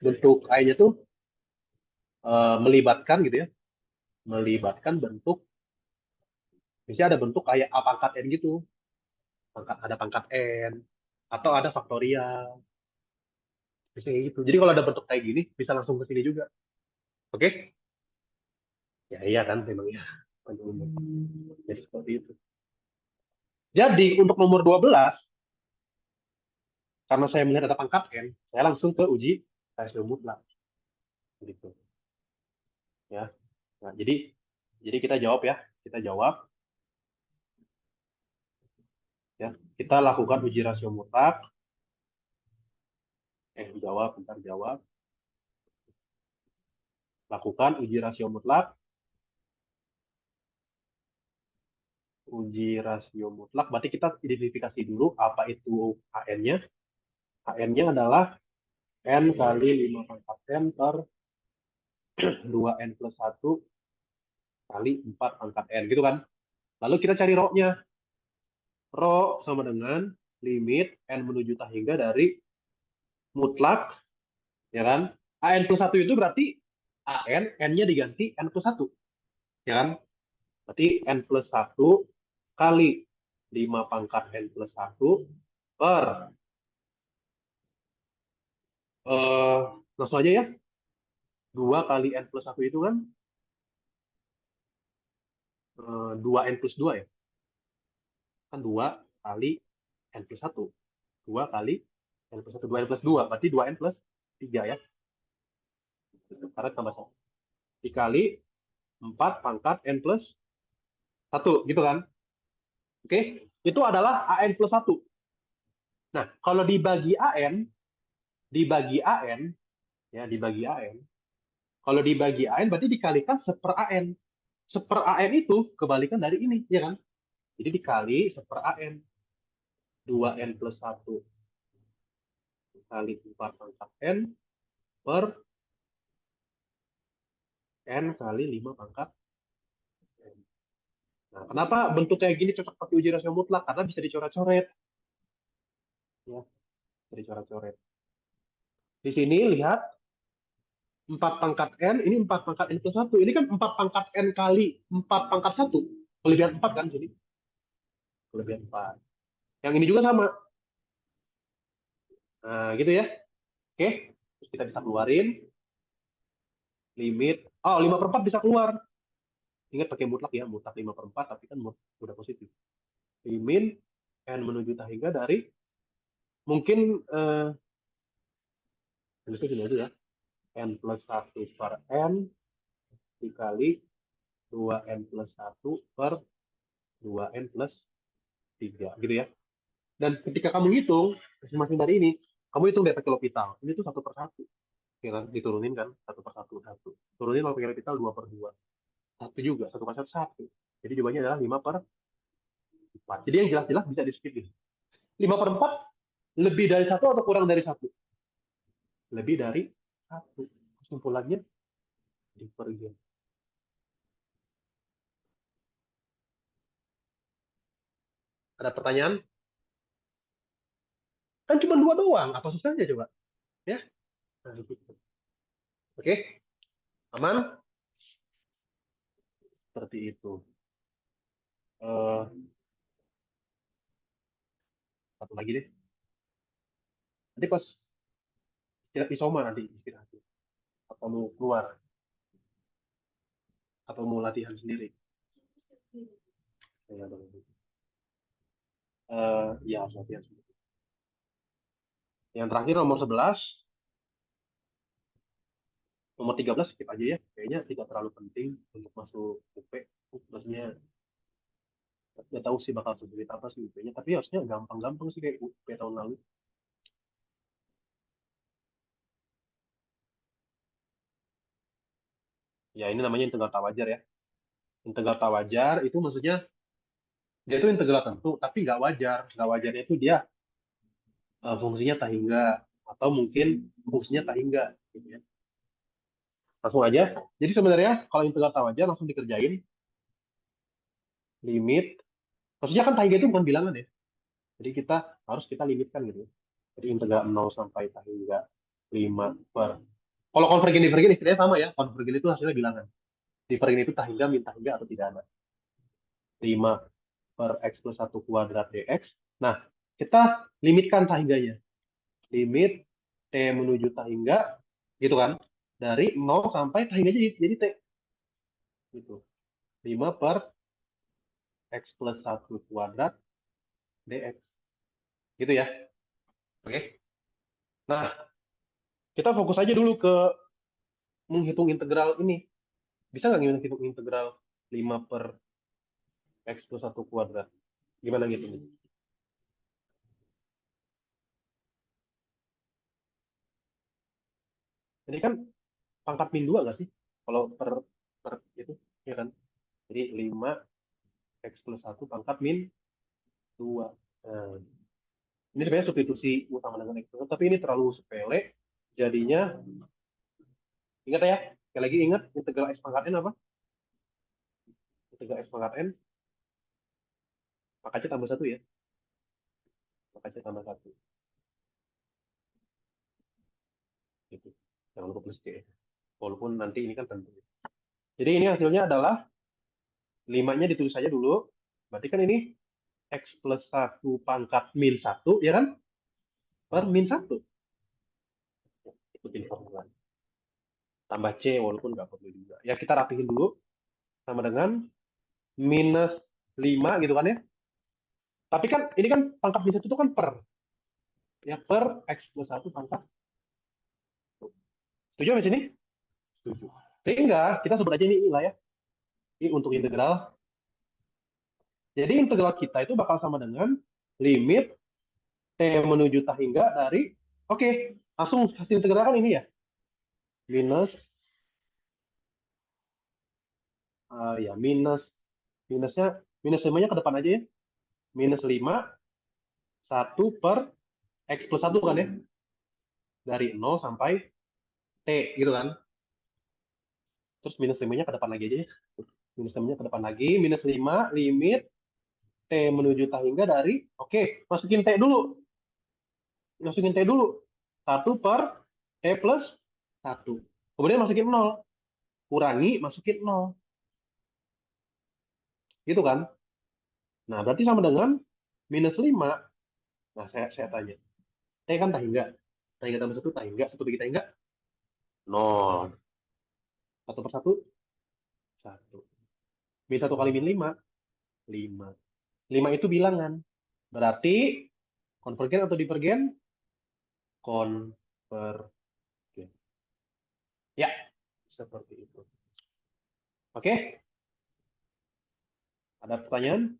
bentuk A-nya tuh melibatkan gitu ya, melibatkan bentuk, misalnya ada bentuk kayak A pangkat N gitu, ada pangkat N, atau ada faktorial, misalnya kayak gitu. Jadi kalau ada bentuk kayak gini, bisa langsung ke sini juga. Oke? Ya iya kan, memang ya. Jadi seperti itu. Jadi untuk nomor 12, karena saya melihat ada pangkat N, saya langsung ke uji rasio mutlak. Gitu. Ya. Nah, jadi kita jawab ya. Kita jawab ya. Kita lakukan uji rasio mutlak. Jawab, bentar jawab. Lakukan uji rasio mutlak. Uji rasio mutlak. Berarti kita identifikasi dulu apa itu AN-nya. AN-nya adalah N kali 5 pangkat N per 2N plus 1 kali 4 pangkat N. Gitu kan? Lalu kita cari rho-nya. Rho sama dengan limit n menuju tak hingga dari mutlak, ya kan? An plus 1 itu berarti n-nya diganti n plus 1, ya kan? Berarti n plus 1 kali 5 pangkat n plus 1 per, eh, langsung aja ya, 2 kali n plus 1 itu kan 2n plus 2 ya. Kan 2 kali n plus 1. 2 kali n plus 1. 2n plus 2. Berarti 2n plus 3 ya. Karena tambah 1. Dikali 4 pangkat n plus 1. Gitu kan? Oke. Itu adalah an plus 1. Nah, kalau dibagi an, ya dibagi an. Kalau dibagi an berarti dikalikan seper an. Seper an itu kebalikan dari ini, ya kan? Jadi dikali seper an. 2n plus 1 kali 4 pangkat n per n kali 5 pangkat n. Nah, kenapa bentuk kayak gini cocok pakai uji rasio mutlak? Karena bisa dicoret-coret. Ya, bisa dicoret-coret. Di sini lihat 4 pangkat n, ini 4 pangkat n plus 1. Ini kan 4 pangkat n kali 4 pangkat 1. Kelebihan 4 kan sini. Kelebihan 4. Yang ini juga sama. Nah, gitu ya. Oke. Terus kita bisa keluarin limit. Oh, 5/4 bisa keluar. Ingat pakai mutlak ya. Mutlak 5/4, tapi kan udah positif. Limit n menuju tak hingga dari, mungkin tulisnya gini aja ya. N plus 1 per n dikali 2n plus 1 per 2n plus 3. Gitu ya. Dan ketika kamu hitung, masing-masing dari ini, kamu hitung deh pakai L'Hopital. Ini tuh 1/1. Ya kan? Diturunin kan? 1/1. Satu. Turunin kalau pakai L'Hopital 2/2. Satu juga. 1/1. Satu. Jadi jawabannya adalah 5/4. Jadi yang jelas-jelas bisa di skip ini. 5/4 lebih dari satu atau kurang dari satu? Lebih dari satu. Kesimpulannya divergen. Ada pertanyaan? Kan cuma dua doang. Apa susahnya coba? Ya. Nah, gitu. Oke. Aman? Seperti itu. Eh, satu lagi deh. Nanti pas istirahat isoma nanti istirahat. Atau mau keluar? Atau mau latihan sendiri? Ya, ya harus latihan sendiri. Yang terakhir nomor 11. Nomor 13 skip aja ya. Kayaknya tidak terlalu penting untuk masuk UP. Maksudnya nggak tahu sih bakal sulit apa sih UP-nya. Tapi harusnya gampang-gampang sih kayak UP tahun lalu. Ya ini namanya integral tak wajar ya. Integral tak wajar itu maksudnya dia itu integral tentu, tapi nggak wajar. Nggak wajarnya itu dia fungsinya tak hingga, atau mungkin fungsinya tak hingga. Gitu ya. Langsung aja. Jadi sebenarnya kalau integral tak wajar langsung dikerjain limit. Maksudnya kan tak hingga itu bukan bilangan ya. Jadi kita limitkan gitu. Jadi integral 0 sampai tak hingga 5 per. Kalau konvergen divergen istilahnya sama ya. Konvergen itu hasilnya bilangan. Divergen itu tak hingga, min tak hingga atau tidak ada. 5 per x plus 1 kuadrat dx. Nah, kita limitkan tak hingganya. Limit t menuju tak hingga, gitu kan. Dari 0 sampai tak hingga jadi t. Gitu. 5 per x plus 1 kuadrat dx. Gitu ya. Oke. Nah, kita fokus aja dulu ke menghitung integral ini. Bisa nggak menghitung integral 5 per x plus 1 kuadrat? Gimana gitu? Ini kan pangkat min 2 nggak sih? Kalau per itu, ya kan? Jadi 5 x plus 1 pangkat min 2. Nah, ini sebenarnya substitusi utama dengan x plus 1, tapi ini terlalu sepele. Jadinya, ingat ya, sekali lagi ingat, integral x pangkat n apa? Integral x pangkat n, pangkatnya tambah 1 ya. maka C tambah 1. Gitu. Jangan lupa plus C. Walaupun nanti ini kan tentu. Jadi ini hasilnya adalah 5-nya ditulis saja dulu. Berarti kan ini X plus 1 pangkat min 1, ya kan? Per min 1. Ikutin formula. Tambah C walaupun nggak perlu juga. Ya kita rapihin dulu. Sama dengan minus 5 gitu kan ya. Tapi kan ini kan pangkat min 1 itu kan per. Ya per X plus 1 pangkat. Setuju sampai sini? Setuju. Sehingga kita sebut aja ini lah ya. Ini untuk integral. Jadi integral kita itu bakal sama dengan limit T menuju tak hingga dari, oke, langsung hasil integral kan ini ya. Minus, ya minus, minusnya, minus 5-nya ke depan aja ya. Minus 5, 1 per X plus 1 kan ya. Dari 0 sampai T gitu kan. Terus minus 5-nya ke depan lagi aja ya. Minus 5-nya ke depan lagi. Minus 5 limit T menuju tak hingga dari, oke, masukin T dulu. Masukin T dulu. 1 per T plus 1. Kemudian masukin 0. Kurangi, masukin 0. Gitu kan. Nah, berarti sama dengan minus 5. Nah, saya tanya. T kan tak hingga. Tak hingga tambah 1, tak hingga. 1 bagi tak hingga, 0. 1 per 1, 1. Min 1 kali min 5, 5. 5 itu bilangan. Berarti konvergen atau divergen? Konvergen. Ya, seperti itu. Oke, ada pertanyaan?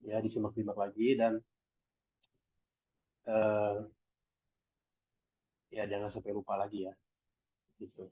Ya, disimak-simak lagi dan eh, ya jangan sampai lupa lagi ya. Gitu.